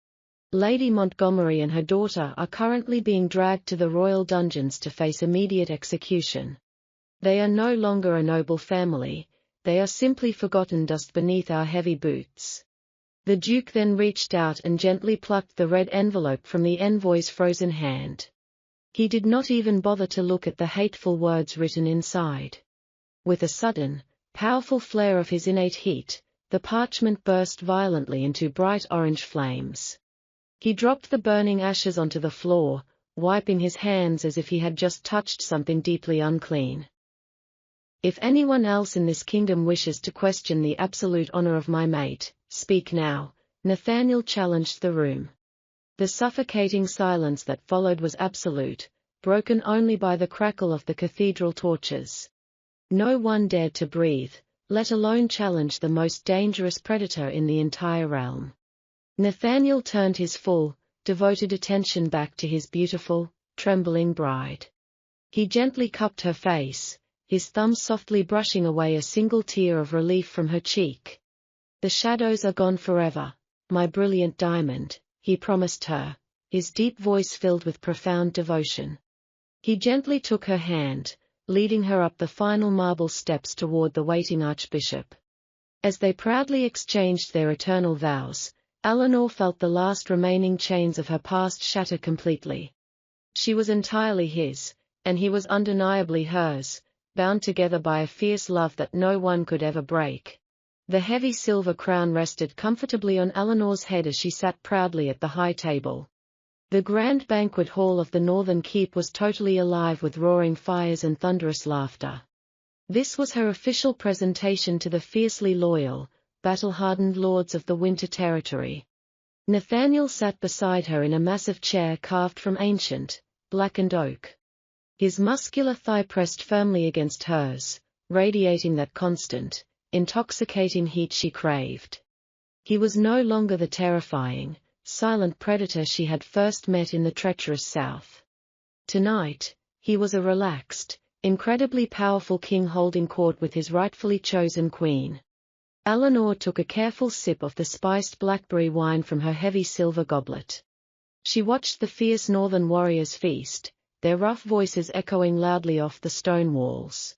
"Lady Montgomery and her daughter are currently being dragged to the royal dungeons to face immediate execution. They are no longer a noble family, they are simply forgotten dust beneath our heavy boots." The Duke then reached out and gently plucked the red envelope from the envoy's frozen hand. He did not even bother to look at the hateful words written inside. With a sudden, powerful flare of his innate heat, the parchment burst violently into bright orange flames. He dropped the burning ashes onto the floor, wiping his hands as if he had just touched something deeply unclean. "If anyone else in this kingdom wishes to question the absolute honor of my mate, speak now," Nathaniel challenged the room. The suffocating silence that followed was absolute, broken only by the crackle of the cathedral torches. No one dared to breathe, let alone challenge the most dangerous predator in the entire realm. Nathaniel turned his full, devoted attention back to his beautiful, trembling bride. He gently cupped her face, his thumb softly brushing away a single tear of relief from her cheek. "The shadows are gone forever, my brilliant diamond," he promised her, his deep voice filled with profound devotion. He gently took her hand, leading her up the final marble steps toward the waiting archbishop. As they proudly exchanged their eternal vows, Eleanor felt the last remaining chains of her past shatter completely. She was entirely his, and he was undeniably hers, bound together by a fierce love that no one could ever break. The heavy silver crown rested comfortably on Eleanor's head as she sat proudly at the high table. The grand banquet hall of the northern keep was totally alive with roaring fires and thunderous laughter. This was her official presentation to the fiercely loyal, battle-hardened lords of the Winter Territory. Nathaniel sat beside her in a massive chair carved from ancient, blackened oak. His muscular thigh pressed firmly against hers, radiating that constant, intoxicating heat she craved. He was no longer the terrifying, silent predator she had first met in the treacherous south. Tonight, he was a relaxed, incredibly powerful king holding court with his rightfully chosen queen. Eleanor took a careful sip of the spiced blackberry wine from her heavy silver goblet. She watched the fierce northern warriors feast, their rough voices echoing loudly off the stone walls.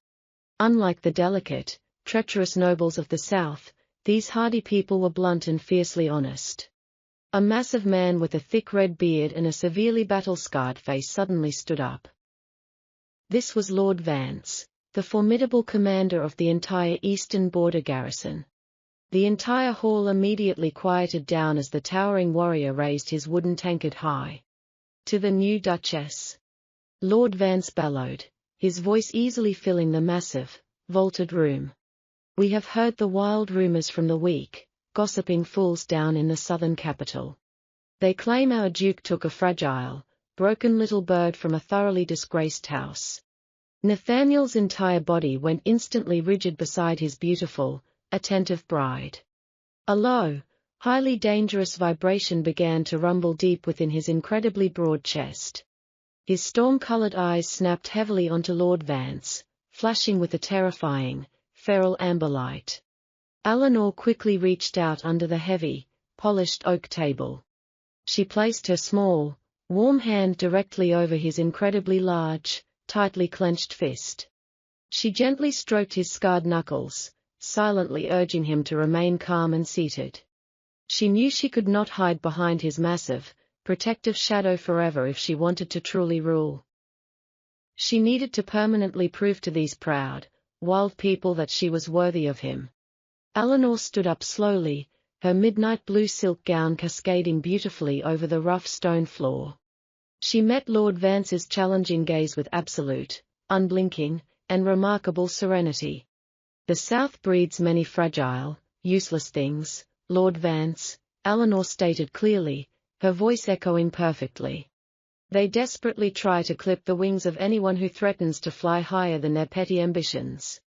Unlike the delicate, treacherous nobles of the south, these hardy people were blunt and fiercely honest. A massive man with a thick red beard and a severely battle-scarred face suddenly stood up. This was Lord Vance, the formidable commander of the entire eastern border garrison. The entire hall immediately quieted down as the towering warrior raised his wooden tankard high. "To the new Duchess," Lord Vance bellowed, his voice easily filling the massive, vaulted room. "We have heard the wild rumors from the weak, gossiping fools down in the southern capital. They claim our duke took a fragile, broken little bird from a thoroughly disgraced house." Nathaniel's entire body went instantly rigid beside his beautiful, attentive bride. A low, highly dangerous vibration began to rumble deep within his incredibly broad chest. His storm-colored eyes snapped heavily onto Lord Vance, flashing with a terrifying, feral amber light. Eleanor quickly reached out under the heavy, polished oak table. She placed her small, warm hand directly over his incredibly large, tightly clenched fist. She gently stroked his scarred knuckles, silently urging him to remain calm and seated. She knew she could not hide behind his massive, protective shadow forever if she wanted to truly rule. She needed to permanently prove to these proud, wild people that she was worthy of him. Eleanor stood up slowly, her midnight blue silk gown cascading beautifully over the rough stone floor. She met Lord Vance's challenging gaze with absolute, unblinking, and remarkable serenity. "The South breeds many fragile, useless things, Lord Vance," Eleanor stated clearly, her voice echoing perfectly. "They desperately try to clip the wings of anyone who threatens to fly higher than their petty ambitions.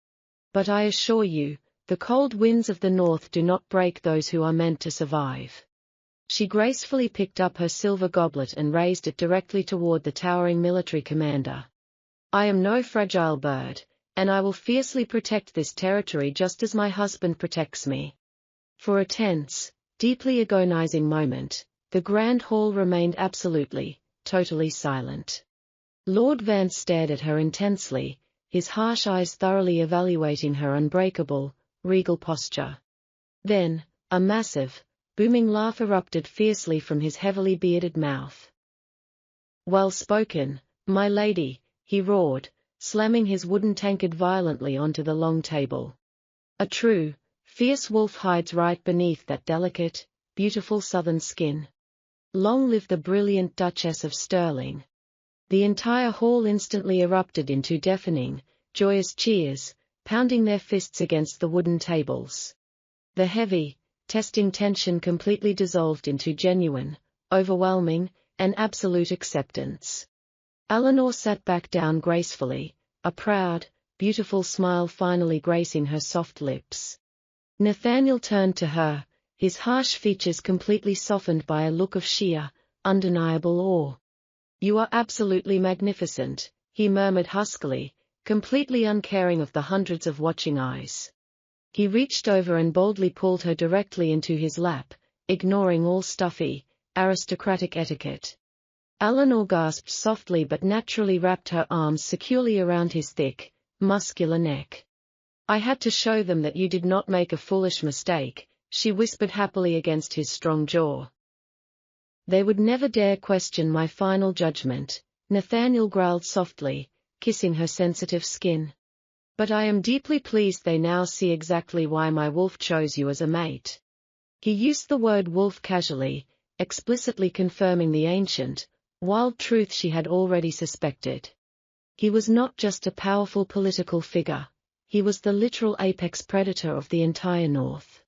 But I assure you, the cold winds of the north do not break those who are meant to survive." She gracefully picked up her silver goblet and raised it directly toward the towering military commander. "I am no fragile bird, and I will fiercely protect this territory just as my husband protects me." For a tense, deeply agonizing moment, the grand hall remained absolutely, totally silent. Lord Vance stared at her intensely, his harsh eyes thoroughly evaluating her unbreakable, regal posture. Then, a massive, booming laugh erupted fiercely from his heavily bearded mouth. "Well spoken, my lady," he roared, slamming his wooden tankard violently onto the long table. "A true, fierce wolf hides right beneath that delicate, beautiful southern skin. Long live the brilliant Duchess of Stirling." The entire hall instantly erupted into deafening, joyous cheers, pounding their fists against the wooden tables. The heavy, testing tension completely dissolved into genuine, overwhelming, and absolute acceptance. Eleanor sat back down gracefully, a proud, beautiful smile finally gracing her soft lips. Nathaniel turned to her, his harsh features completely softened by a look of sheer, undeniable awe. "You are absolutely magnificent," he murmured huskily, completely uncaring of the hundreds of watching eyes. He reached over and boldly pulled her directly into his lap, ignoring all stuffy, aristocratic etiquette. Eleanor gasped softly but naturally wrapped her arms securely around his thick, muscular neck. "I had to show them that you did not make a foolish mistake," she whispered happily against his strong jaw. "They would never dare question my final judgment," Nathaniel growled softly, kissing her sensitive skin. "But I am deeply pleased they now see exactly why my wolf chose you as a mate." He used the word wolf casually, explicitly confirming the ancient, wild truth she had already suspected. He was not just a powerful political figure, he was the literal apex predator of the entire North.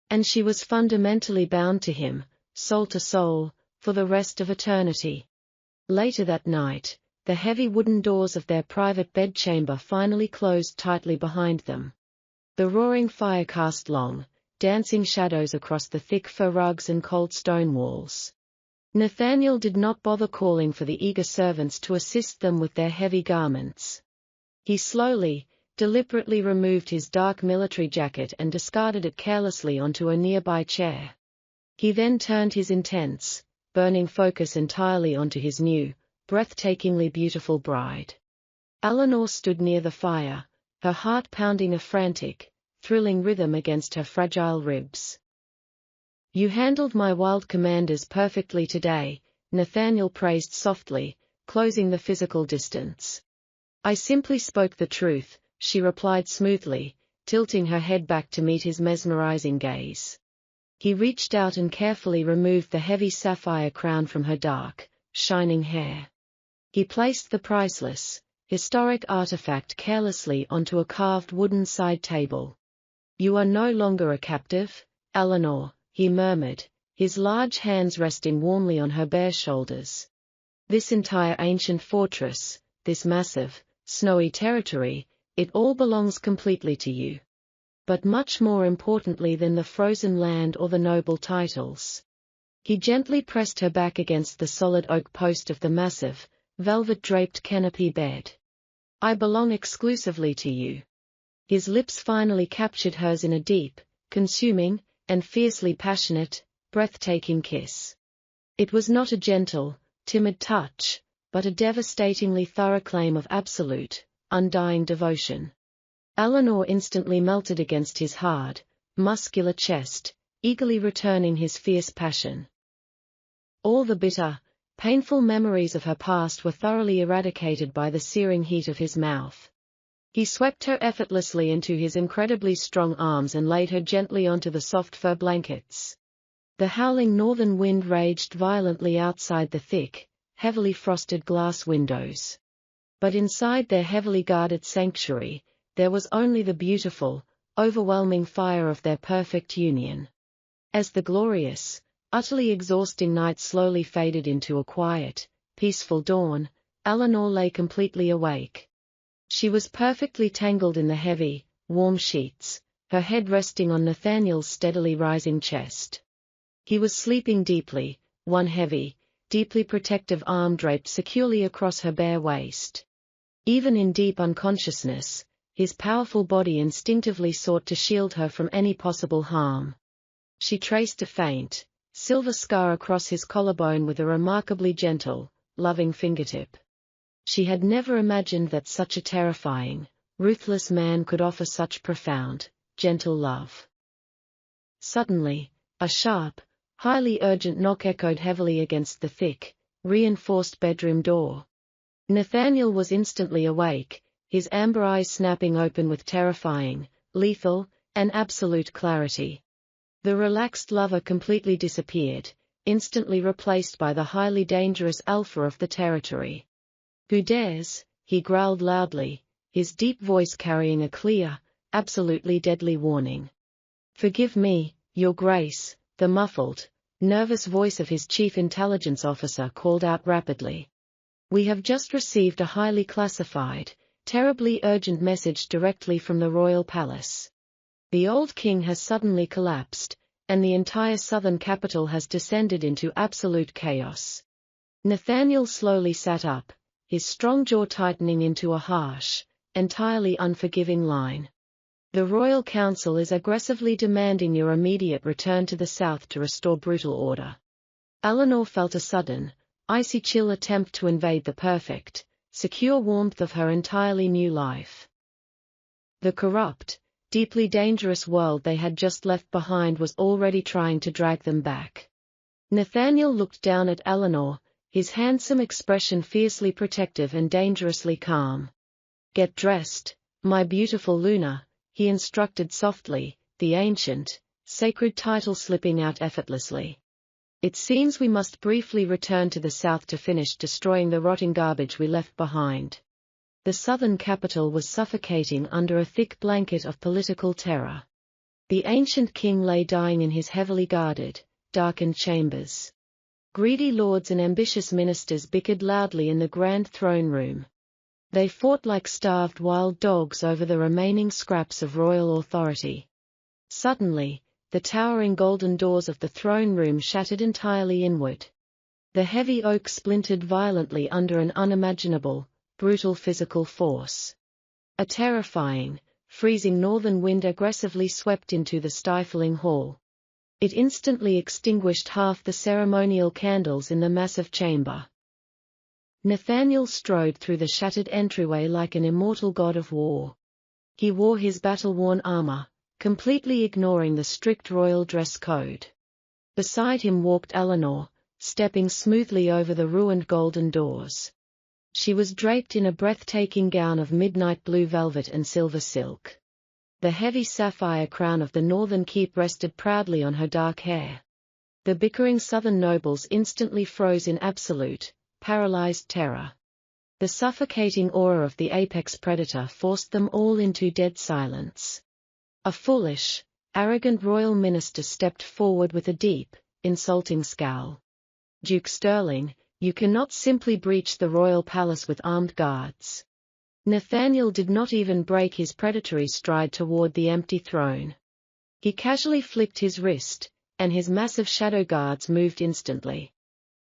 And she was fundamentally bound to him, soul to soul, for the rest of eternity. Later that night, the heavy wooden doors of their private bedchamber finally closed tightly behind them. The roaring fire cast long, dancing shadows across the thick fur rugs and cold stone walls. Nathaniel did not bother calling for the eager servants to assist them with their heavy garments. He slowly, deliberately removed his dark military jacket and discarded it carelessly onto a nearby chair. He then turned his intense, burning focus entirely onto his new, breathtakingly beautiful bride. Eleanor stood near the fire, her heart pounding a frantic, thrilling rhythm against her fragile ribs. "You handled my wild commanders perfectly today," Nathaniel praised softly, closing the physical distance. "I simply spoke the truth," she replied smoothly, tilting her head back to meet his mesmerizing gaze. He reached out and carefully removed the heavy sapphire crown from her dark, shining hair. He placed the priceless, historic artifact carelessly onto a carved wooden side table. "You are no longer a captive, Eleanor," he murmured, his large hands resting warmly on her bare shoulders. "This entire ancient fortress, this massive, snowy territory, it all belongs completely to you. But much more importantly than the frozen land or the noble titles." He gently pressed her back against the solid oak post of the massive, velvet-draped canopy bed. "I belong exclusively to you." His lips finally captured hers in a deep, consuming, and fiercely passionate, breathtaking kiss. It was not a gentle, timid touch, but a devastatingly thorough claim of absolute, undying devotion. Eleanor instantly melted against his hard, muscular chest, eagerly returning his fierce passion. All the bitter, painful memories of her past were thoroughly eradicated by the searing heat of his mouth. He swept her effortlessly into his incredibly strong arms and laid her gently onto the soft fur blankets. The howling northern wind raged violently outside the thick, heavily frosted glass windows. But inside their heavily guarded sanctuary, there was only the beautiful, overwhelming fire of their perfect union. As the glorious, utterly exhausting night slowly faded into a quiet, peaceful dawn, Eleanor lay completely awake. She was perfectly tangled in the heavy, warm sheets, her head resting on Nathaniel's steadily rising chest. He was sleeping deeply, one heavy, deeply protective arm draped securely across her bare waist. Even in deep unconsciousness, his powerful body instinctively sought to shield her from any possible harm. She traced a faint, silver scar across his collarbone with a remarkably gentle, loving fingertip. She had never imagined that such a terrifying, ruthless man could offer such profound, gentle love. Suddenly, a sharp, highly urgent knock echoed heavily against the thick, reinforced bedroom door. Nathaniel was instantly awake, his amber eyes snapping open with terrifying, lethal, and absolute clarity. The relaxed lover completely disappeared, instantly replaced by the highly dangerous alpha of the territory. "Who dares?" he growled loudly, his deep voice carrying a clear, absolutely deadly warning. "Forgive me, Your Grace," the muffled, nervous voice of his chief intelligence officer called out rapidly. We have just received a highly classified, terribly urgent message directly from the royal palace. The old king has suddenly collapsed, and the entire southern capital has descended into absolute chaos. Nathaniel slowly sat up, his strong jaw tightening into a harsh, entirely unforgiving line. The royal council is aggressively demanding your immediate return to the south to restore brutal order. Eleanor felt a sudden, icy chill attempt to invade the perfect, secure warmth of her entirely new life. The corrupt, deeply dangerous world they had just left behind was already trying to drag them back. Nathaniel looked down at Eleanor, his handsome expression fiercely protective and dangerously calm. "Get dressed, my beautiful Luna," he instructed softly, the ancient, sacred title slipping out effortlessly. "It seems we must briefly return to the south to finish destroying the rotting garbage we left behind." The southern capital was suffocating under a thick blanket of political terror. The ancient king lay dying in his heavily guarded, darkened chambers. Greedy lords and ambitious ministers bickered loudly in the grand throne room. They fought like starved wild dogs over the remaining scraps of royal authority. Suddenly, the towering golden doors of the throne room shattered entirely inward. The heavy oak splintered violently under an unimaginable, brutal physical force. A terrifying, freezing northern wind aggressively swept into the stifling hall. It instantly extinguished half the ceremonial candles in the massive chamber. Nathaniel strode through the shattered entryway like an immortal god of war. He wore his battle-worn armor, completely ignoring the strict royal dress code. Beside him walked Eleanor, stepping smoothly over the ruined golden doors. She was draped in a breathtaking gown of midnight blue velvet and silver silk. The heavy sapphire crown of the northern keep rested proudly on her dark hair. The bickering southern nobles instantly froze in absolute, paralyzed terror. The suffocating aura of the apex predator forced them all into dead silence. A foolish, arrogant royal minister stepped forward with a deep, insulting scowl. "Duke Sterling, you cannot simply breach the royal palace with armed guards." Nathaniel did not even break his predatory stride toward the empty throne. He casually flicked his wrist, and his massive shadow guards moved instantly.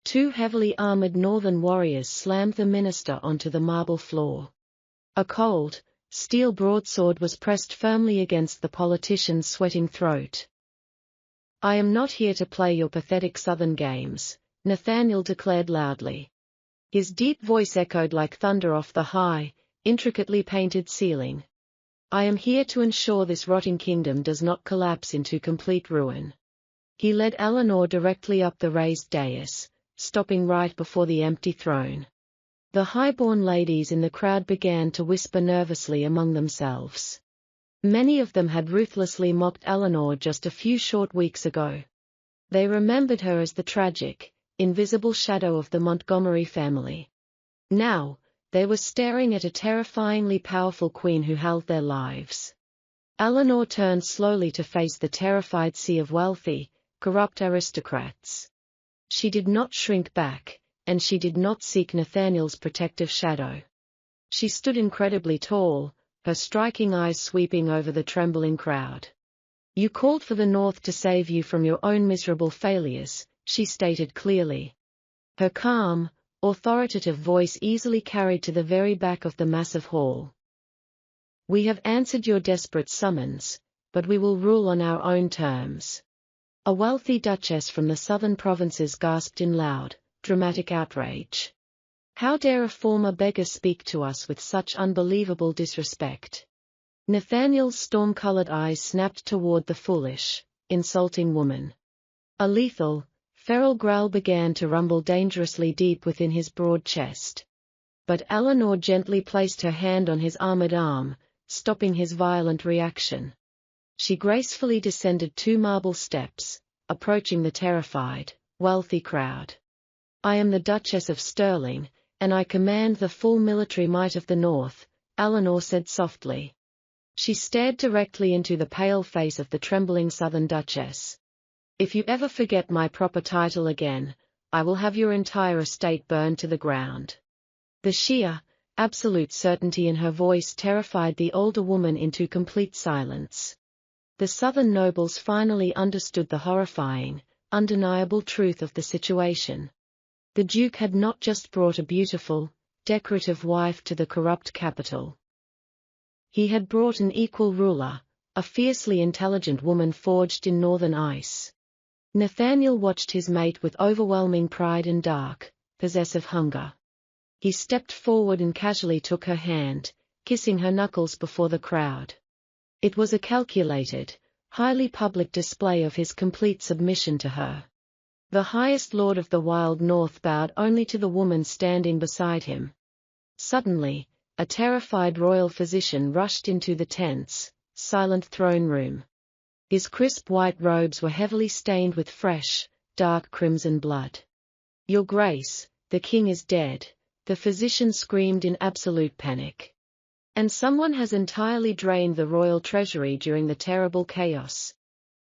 Two heavily armored northern warriors slammed the minister onto the marble floor. A cold, steel broadsword was pressed firmly against the politician's sweating throat. "I am not here to play your pathetic southern games," Nathaniel declared loudly. His deep voice echoed like thunder off the high, intricately painted ceiling. "I am here to ensure this rotting kingdom does not collapse into complete ruin." He led Eleanor directly up the raised dais, stopping right before the empty throne. The high-born ladies in the crowd began to whisper nervously among themselves. Many of them had ruthlessly mocked Eleanor just a few short weeks ago. They remembered her as the tragic, invisible shadow of the Montgomery family. Now, they were staring at a terrifyingly powerful queen who held their lives. Eleanor turned slowly to face the terrified sea of wealthy, corrupt aristocrats. She did not shrink back, and she did not seek Nathaniel's protective shadow. She stood incredibly tall, her striking eyes sweeping over the trembling crowd. "You called for the North to save you from your own miserable failures," she stated clearly. Her calm, authoritative voice easily carried to the very back of the massive hall. "We have answered your desperate summons, but we will rule on our own terms." A wealthy duchess from the southern provinces gasped in loud, dramatic outrage. "How dare a former beggar speak to us with such unbelievable disrespect?" Nathaniel's storm-colored eyes snapped toward the foolish, insulting woman. A lethal, feral growl began to rumble dangerously deep within his broad chest. But Eleanor gently placed her hand on his armored arm, stopping his violent reaction. She gracefully descended 2 marble steps, approaching the terrified, wealthy crowd. "I am the Duchess of Sterling, and I command the full military might of the North," Eleanor said softly. She stared directly into the pale face of the trembling Southern Duchess. "If you ever forget my proper title again, I will have your entire estate burned to the ground." The sheer, absolute certainty in her voice terrified the older woman into complete silence. The southern nobles finally understood the horrifying, undeniable truth of the situation. The Duke had not just brought a beautiful, decorative wife to the corrupt capital. He had brought an equal ruler, a fiercely intelligent woman forged in northern ice. Nathaniel watched his mate with overwhelming pride and dark, possessive hunger. He stepped forward and casually took her hand, kissing her knuckles before the crowd. It was a calculated, highly public display of his complete submission to her. The highest lord of the wild north bowed only to the woman standing beside him. Suddenly, a terrified royal physician rushed into the tense, silent throne room. His crisp white robes were heavily stained with fresh, dark crimson blood. "Your Grace, the king is dead," the physician screamed in absolute panic. "And someone has entirely drained the royal treasury during the terrible chaos."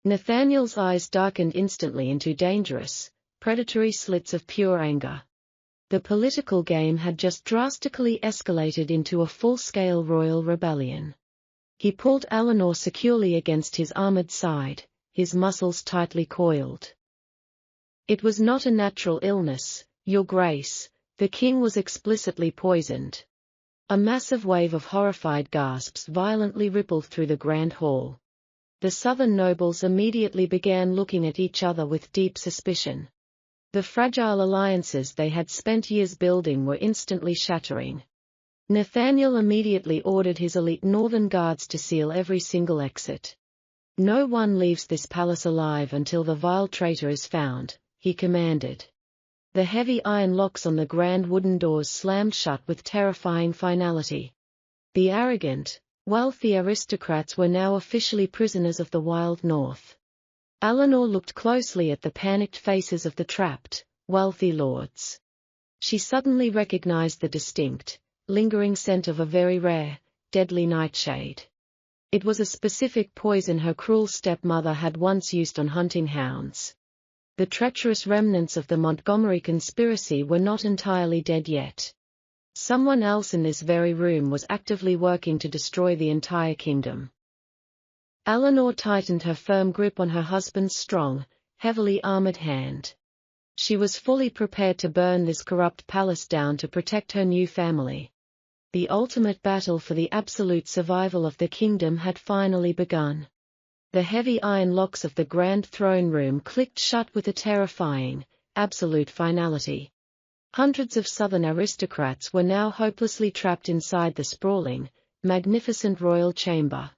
Nathaniel's eyes darkened instantly into dangerous, predatory slits of pure anger. The political game had just drastically escalated into a full-scale royal rebellion. He pulled Eleanor securely against his armored side, his muscles tightly coiled. "It was not a natural illness, Your Grace," the king was explicitly poisoned. A massive wave of horrified gasps violently rippled through the grand hall. The southern nobles immediately began looking at each other with deep suspicion. The fragile alliances they had spent years building were instantly shattering. Nathaniel immediately ordered his elite northern guards to seal every single exit. "No one leaves this palace alive until the vile traitor is found," he commanded. The heavy iron locks on the grand wooden doors slammed shut with terrifying finality. The arrogant, wealthy aristocrats were now officially prisoners of the wild north. Eleanor looked closely at the panicked faces of the trapped, wealthy lords. She suddenly recognized the distinct, lingering scent of a very rare, deadly nightshade. It was a specific poison her cruel stepmother had once used on hunting hounds. The treacherous remnants of the Montgomery conspiracy were not entirely dead yet. Someone else in this very room was actively working to destroy the entire kingdom. Eleanor tightened her firm grip on her husband's strong, heavily armored hand. She was fully prepared to burn this corrupt palace down to protect her new family. The ultimate battle for the absolute survival of the kingdom had finally begun. The heavy iron locks of the grand throne room clicked shut with a terrifying, absolute finality. Hundreds of southern aristocrats were now hopelessly trapped inside the sprawling, magnificent royal chamber.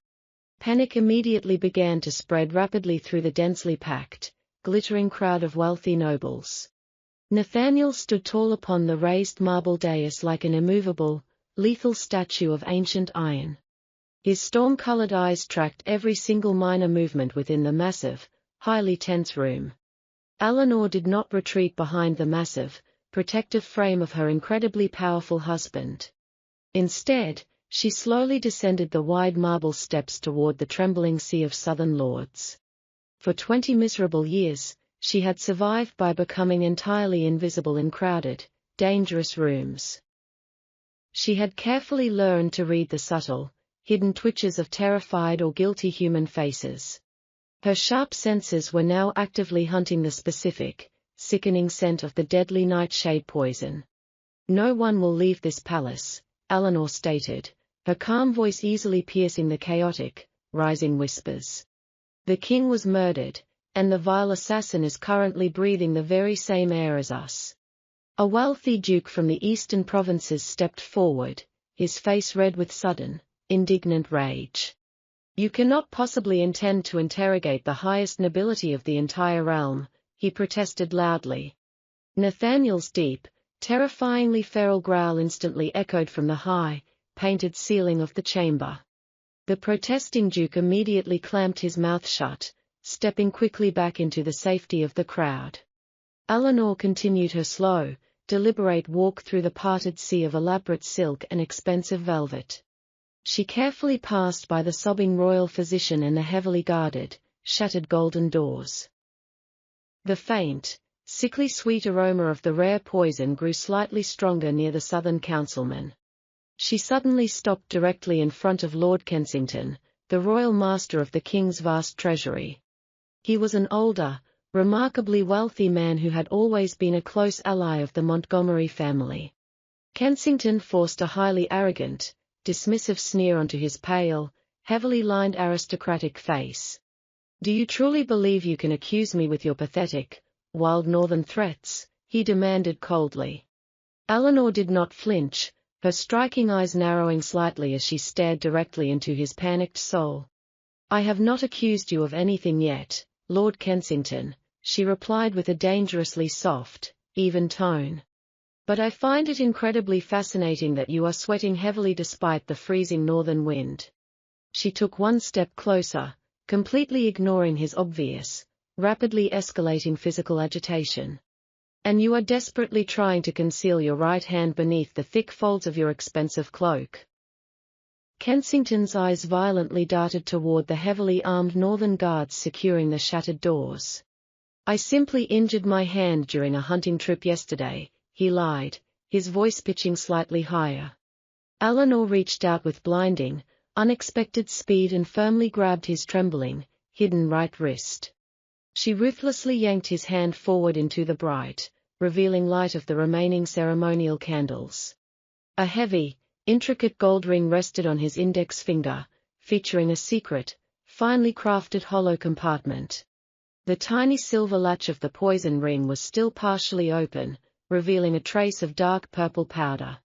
Panic immediately began to spread rapidly through the densely packed, glittering crowd of wealthy nobles. Nathaniel stood tall upon the raised marble dais like an immovable, lethal statue of ancient iron. His storm-colored eyes tracked every single minor movement within the massive, highly tense room. Eleanor did not retreat behind the massive, protective frame of her incredibly powerful husband. Instead, she slowly descended the wide marble steps toward the trembling sea of southern lords. For 20 miserable years, she had survived by becoming entirely invisible in crowded, dangerous rooms. She had carefully learned to read the subtle, hidden twitches of terrified or guilty human faces. Her sharp senses were now actively hunting the specific, sickening scent of the deadly nightshade poison. "No one will leave this palace," Eleanor stated, her calm voice easily piercing the chaotic, rising whispers. "The king was murdered, and the vile assassin is currently breathing the very same air as us." A wealthy duke from the eastern provinces stepped forward, his face red with sudden, indignant rage. "You cannot possibly intend to interrogate the highest nobility of the entire realm," he protested loudly. Nathaniel's deep, terrifyingly feral growl instantly echoed from the high, painted ceiling of the chamber. The protesting duke immediately clamped his mouth shut, stepping quickly back into the safety of the crowd. Eleanor continued her slow, deliberate walk through the parted sea of elaborate silk and expensive velvet. She carefully passed by the sobbing royal physician and the heavily guarded, shattered golden doors. The faint, sickly sweet aroma of the rare poison grew slightly stronger near the Southern councilman. She suddenly stopped directly in front of Lord Kensington, the royal master of the king's vast treasury. He was an older, remarkably wealthy man who had always been a close ally of the Montgomery family. Kensington forced a highly arrogant, dismissive sneer onto his pale, heavily lined aristocratic face. "Do you truly believe you can accuse me with your pathetic, wild northern threats?" he demanded coldly. Eleanor did not flinch, her striking eyes narrowing slightly as she stared directly into his panicked soul. "I have not accused you of anything yet, Lord Kensington," she replied with a dangerously soft, even tone. "But I find it incredibly fascinating that you are sweating heavily despite the freezing northern wind." She took one step closer, completely ignoring his obvious, rapidly escalating physical agitation. "And you are desperately trying to conceal your right hand beneath the thick folds of your expensive cloak." Kensington's eyes violently darted toward the heavily armed northern guards securing the shattered doors. "I simply injured my hand during a hunting trip yesterday," he lied, his voice pitching slightly higher. Eleanor reached out with blinding, unexpected speed and firmly grabbed his trembling, hidden right wrist. She ruthlessly yanked his hand forward into the bright, revealing light of the remaining ceremonial candles. A heavy, intricate gold ring rested on his index finger, featuring a secret, finely crafted hollow compartment. The tiny silver latch of the poison ring was still partially open, revealing a trace of dark purple powder.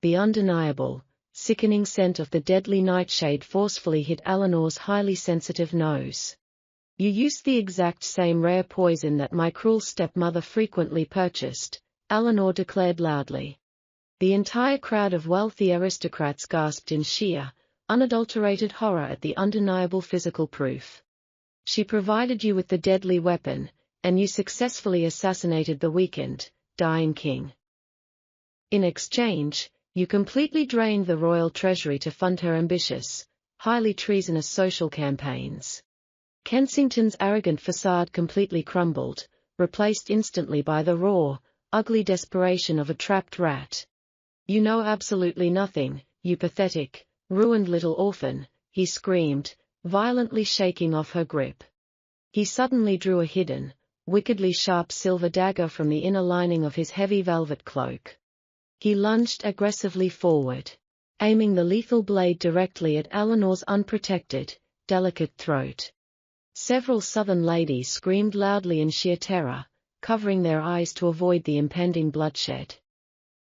The undeniable, sickening scent of the deadly nightshade forcefully hit Eleanor's highly sensitive nose. "You used the exact same rare poison that my cruel stepmother frequently purchased," Eleanor declared loudly. The entire crowd of wealthy aristocrats gasped in sheer, unadulterated horror at the undeniable physical proof. "She provided you with the deadly weapon, and you successfully assassinated the weakened, dying king. In exchange, you completely drained the royal treasury to fund her ambitious, highly treasonous social campaigns." Kensington's arrogant facade completely crumbled, replaced instantly by the raw, ugly desperation of a trapped rat. "You know absolutely nothing, you pathetic, ruined little orphan," he screamed, violently shaking off her grip. He suddenly drew a hidden, wickedly sharp silver dagger from the inner lining of his heavy velvet cloak. He lunged aggressively forward, aiming the lethal blade directly at Eleanor's unprotected, delicate throat. Several southern ladies screamed loudly in sheer terror, covering their eyes to avoid the impending bloodshed.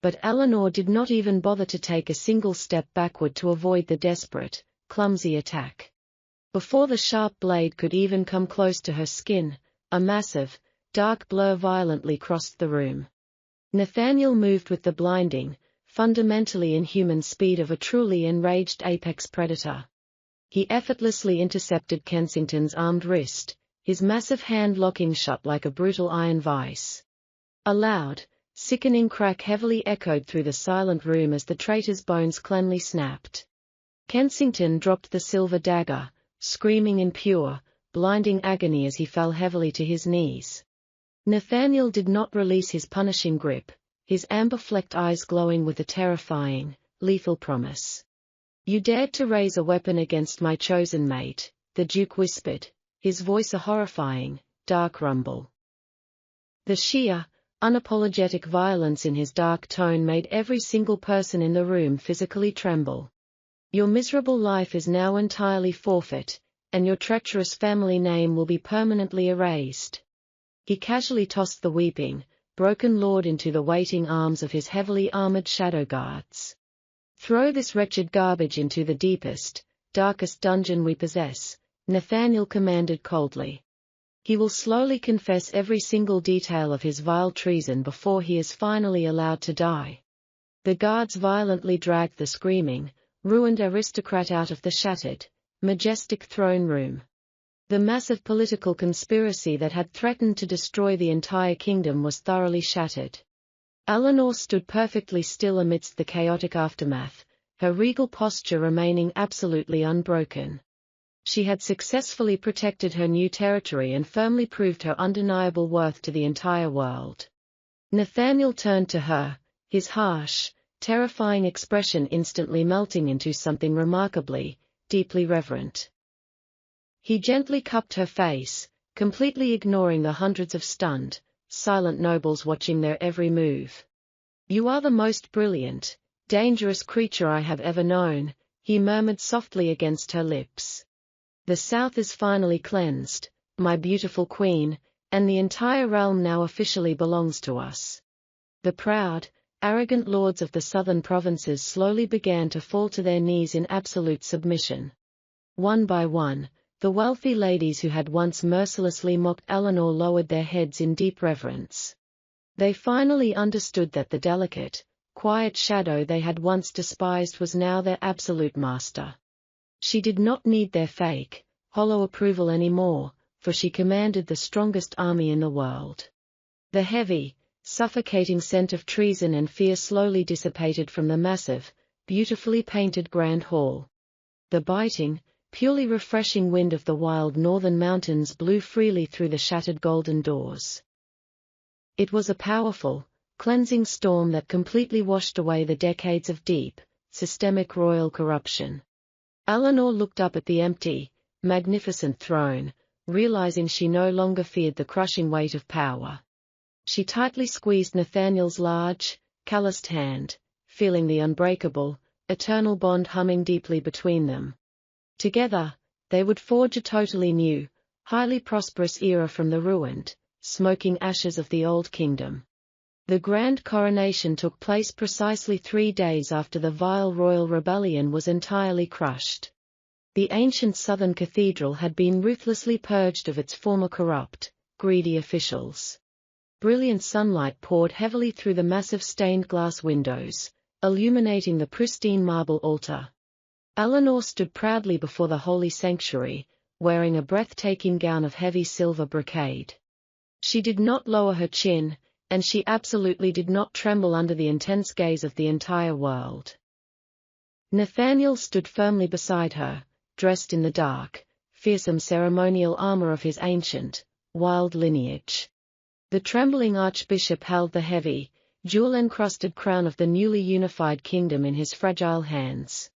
But Eleanor did not even bother to take a single step backward to avoid the desperate, clumsy attack. Before the sharp blade could even come close to her skin, a massive, dark blur violently crossed the room. Nathaniel moved with the blinding, fundamentally inhuman speed of a truly enraged apex predator. He effortlessly intercepted Kensington's armed wrist, his massive hand locking shut like a brutal iron vice. A loud, sickening crack heavily echoed through the silent room as the traitor's bones cleanly snapped. Kensington dropped the silver dagger, screaming in pure, blinding agony as he fell heavily to his knees. Nathaniel did not release his punishing grip, his amber-flecked eyes glowing with a terrifying, lethal promise. "You dared to raise a weapon against my chosen mate," the Duke whispered, his voice a horrifying, dark rumble. The sheer, unapologetic violence in his dark tone made every single person in the room physically tremble. "Your miserable life is now entirely forfeit, and your treacherous family name will be permanently erased." He casually tossed the weeping, broken lord into the waiting arms of his heavily armored shadow guards. "Throw this wretched garbage into the deepest, darkest dungeon we possess," Nathaniel commanded coldly. "He will slowly confess every single detail of his vile treason before he is finally allowed to die." The guards violently dragged the screaming, ruined aristocrat out of the shattered, majestic throne room. The massive political conspiracy that had threatened to destroy the entire kingdom was thoroughly shattered. Eleanor stood perfectly still amidst the chaotic aftermath, her regal posture remaining absolutely unbroken. She had successfully protected her new territory and firmly proved her undeniable worth to the entire world. Nathaniel turned to her, his harsh, terrifying expression instantly melting into something remarkably, deeply reverent. He gently cupped her face, completely ignoring the hundreds of stunned, silent nobles watching their every move. "You are the most brilliant, dangerous creature I have ever known," he murmured softly against her lips. "The south is finally cleansed, my beautiful queen, and the entire realm now officially belongs to us." The proud, arrogant lords of the southern provinces slowly began to fall to their knees in absolute submission. One by one, the wealthy ladies who had once mercilessly mocked Eleanor lowered their heads in deep reverence. They finally understood that the delicate, quiet shadow they had once despised was now their absolute master. She did not need their fake, hollow approval anymore, for she commanded the strongest army in the world. The heavy, suffocating scent of treason and fear slowly dissipated from the massive, beautifully painted grand hall. The biting, purely refreshing wind of the wild northern mountains blew freely through the shattered golden doors. It was a powerful, cleansing storm that completely washed away the decades of deep, systemic royal corruption. Eleanor looked up at the empty, magnificent throne, realizing she no longer feared the crushing weight of power. She tightly squeezed Nathaniel's large, calloused hand, feeling the unbreakable, eternal bond humming deeply between them. Together, they would forge a totally new, highly prosperous era from the ruined, smoking ashes of the old kingdom. The grand coronation took place precisely 3 days after the vile royal rebellion was entirely crushed. The ancient southern cathedral had been ruthlessly purged of its former corrupt, greedy officials. Brilliant sunlight poured heavily through the massive stained glass windows, illuminating the pristine marble altar. Eleanor stood proudly before the holy sanctuary, wearing a breathtaking gown of heavy silver brocade. She did not lower her chin, and she absolutely did not tremble under the intense gaze of the entire world. Nathaniel stood firmly beside her, dressed in the dark, fearsome ceremonial armor of his ancient, wild lineage. The trembling archbishop held the heavy, jewel-encrusted crown of the newly unified kingdom in his fragile hands.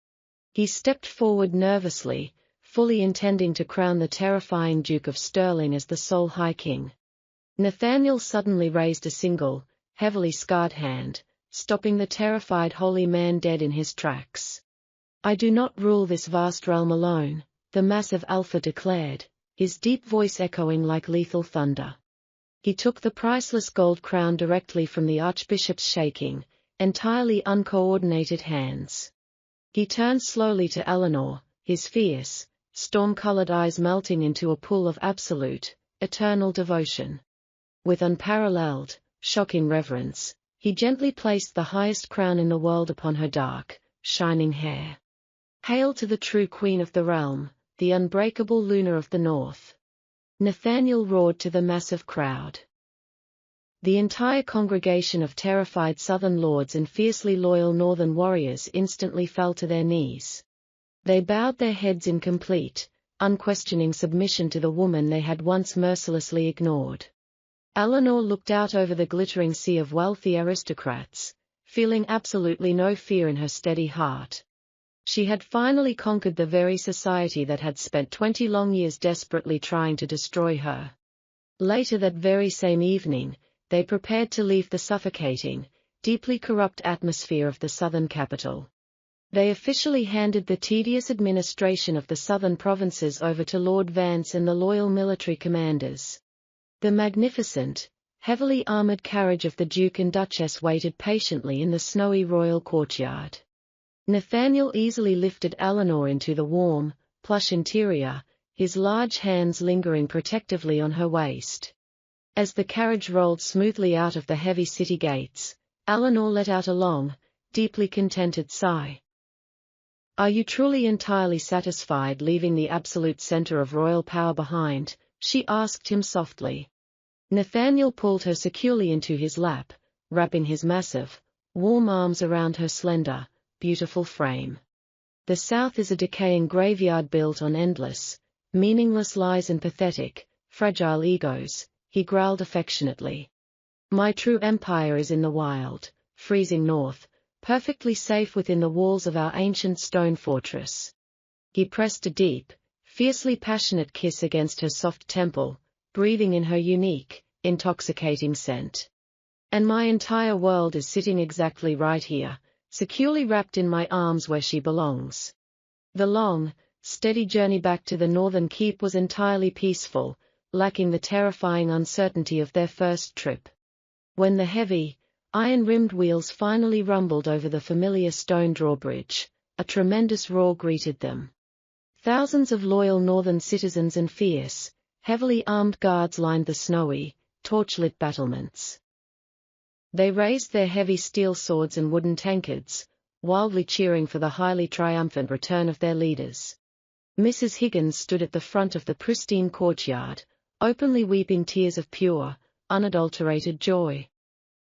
He stepped forward nervously, fully intending to crown the terrifying Duke of Stirling as the sole High King. Nathaniel suddenly raised a single, heavily scarred hand, stopping the terrified holy man dead in his tracks. "I do not rule this vast realm alone," the massive Alpha declared, his deep voice echoing like lethal thunder. He took the priceless gold crown directly from the archbishop's shaking, entirely uncoordinated hands. He turned slowly to Eleanor, his fierce, storm-colored eyes melting into a pool of absolute, eternal devotion. With unparalleled, shocking reverence, he gently placed the highest crown in the world upon her dark, shining hair. "Hail to the true queen of the realm, the unbreakable Luna of the North!" Nathaniel roared to the massive crowd. The entire congregation of terrified southern lords and fiercely loyal northern warriors instantly fell to their knees. They bowed their heads in complete, unquestioning submission to the woman they had once mercilessly ignored. Eleanor looked out over the glittering sea of wealthy aristocrats, feeling absolutely no fear in her steady heart. She had finally conquered the very society that had spent 20 long years desperately trying to destroy her. Later that very same evening, they prepared to leave the suffocating, deeply corrupt atmosphere of the southern capital. They officially handed the tedious administration of the southern provinces over to Lord Vance and the loyal military commanders. The magnificent, heavily armored carriage of the Duke and Duchess waited patiently in the snowy royal courtyard. Nathaniel easily lifted Eleanor into the warm, plush interior, his large hands lingering protectively on her waist. As the carriage rolled smoothly out of the heavy city gates, Eleanor let out a long, deeply contented sigh. "Are you truly entirely satisfied leaving the absolute center of royal power behind?" she asked him softly. Nathaniel pulled her securely into his lap, wrapping his massive, warm arms around her slender, beautiful frame. The South is a decaying graveyard built on endless, meaningless lies and pathetic, fragile egos, he growled affectionately. My true empire is in the wild, freezing north, perfectly safe within the walls of our ancient stone fortress. He pressed a deep, fiercely passionate kiss against her soft temple, breathing in her unique, intoxicating scent. And my entire world is sitting exactly right here, securely wrapped in my arms where she belongs. The long, steady journey back to the northern keep was entirely peaceful, lacking the terrifying uncertainty of their first trip. When the heavy, iron-rimmed wheels finally rumbled over the familiar stone drawbridge, a tremendous roar greeted them. Thousands of loyal northern citizens and fierce, heavily armed guards lined the snowy, torchlit battlements. They raised their heavy steel swords and wooden tankards, wildly cheering for the highly triumphant return of their leaders. Mrs. Higgins stood at the front of the pristine courtyard, openly weeping tears of pure, unadulterated joy.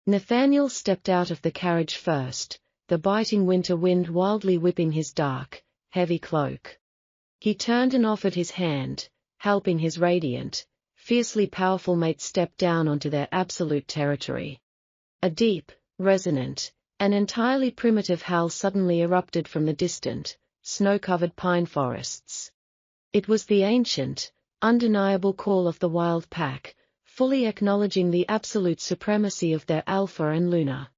Nathaniel stepped out of the carriage first, the biting winter wind wildly whipping his dark, heavy cloak. He turned and offered his hand, helping his radiant, fiercely powerful mate step down onto their absolute territory. A deep, resonant, and entirely primitive howl suddenly erupted from the distant, snow-covered pine forests. It was the ancient, undeniable call of the wild pack, fully acknowledging the absolute supremacy of their alpha and Luna.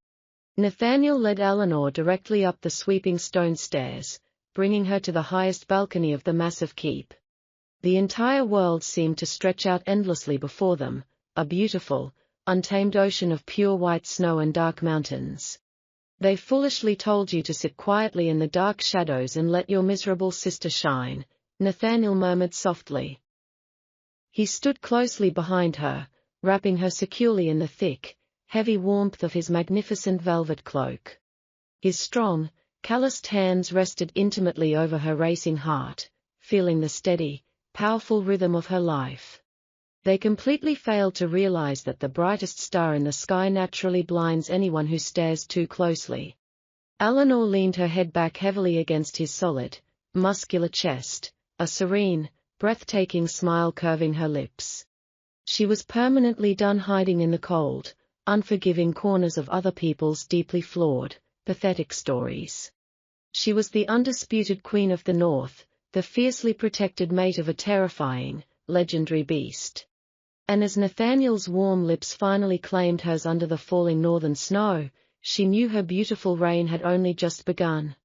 Nathaniel led Eleanor directly up the sweeping stone stairs, bringing her to the highest balcony of the massive keep. The entire world seemed to stretch out endlessly before them, a beautiful, untamed ocean of pure white snow and dark mountains. They foolishly told you to sit quietly in the dark shadows and let your miserable sister shine, Nathaniel murmured softly. He stood closely behind her, wrapping her securely in the thick, heavy warmth of his magnificent velvet cloak. His strong, calloused hands rested intimately over her racing heart, feeling the steady, powerful rhythm of her life. They completely failed to realize that the brightest star in the sky naturally blinds anyone who stares too closely. Eleanor leaned her head back heavily against his solid, muscular chest, a serene, breathtaking smile curving her lips. She was permanently done hiding in the cold, unforgiving corners of other people's deeply flawed, pathetic stories. She was the undisputed queen of the North, the fiercely protected mate of a terrifying, legendary beast. And as Nathaniel's warm lips finally claimed hers under the falling northern snow, she knew her beautiful reign had only just begun.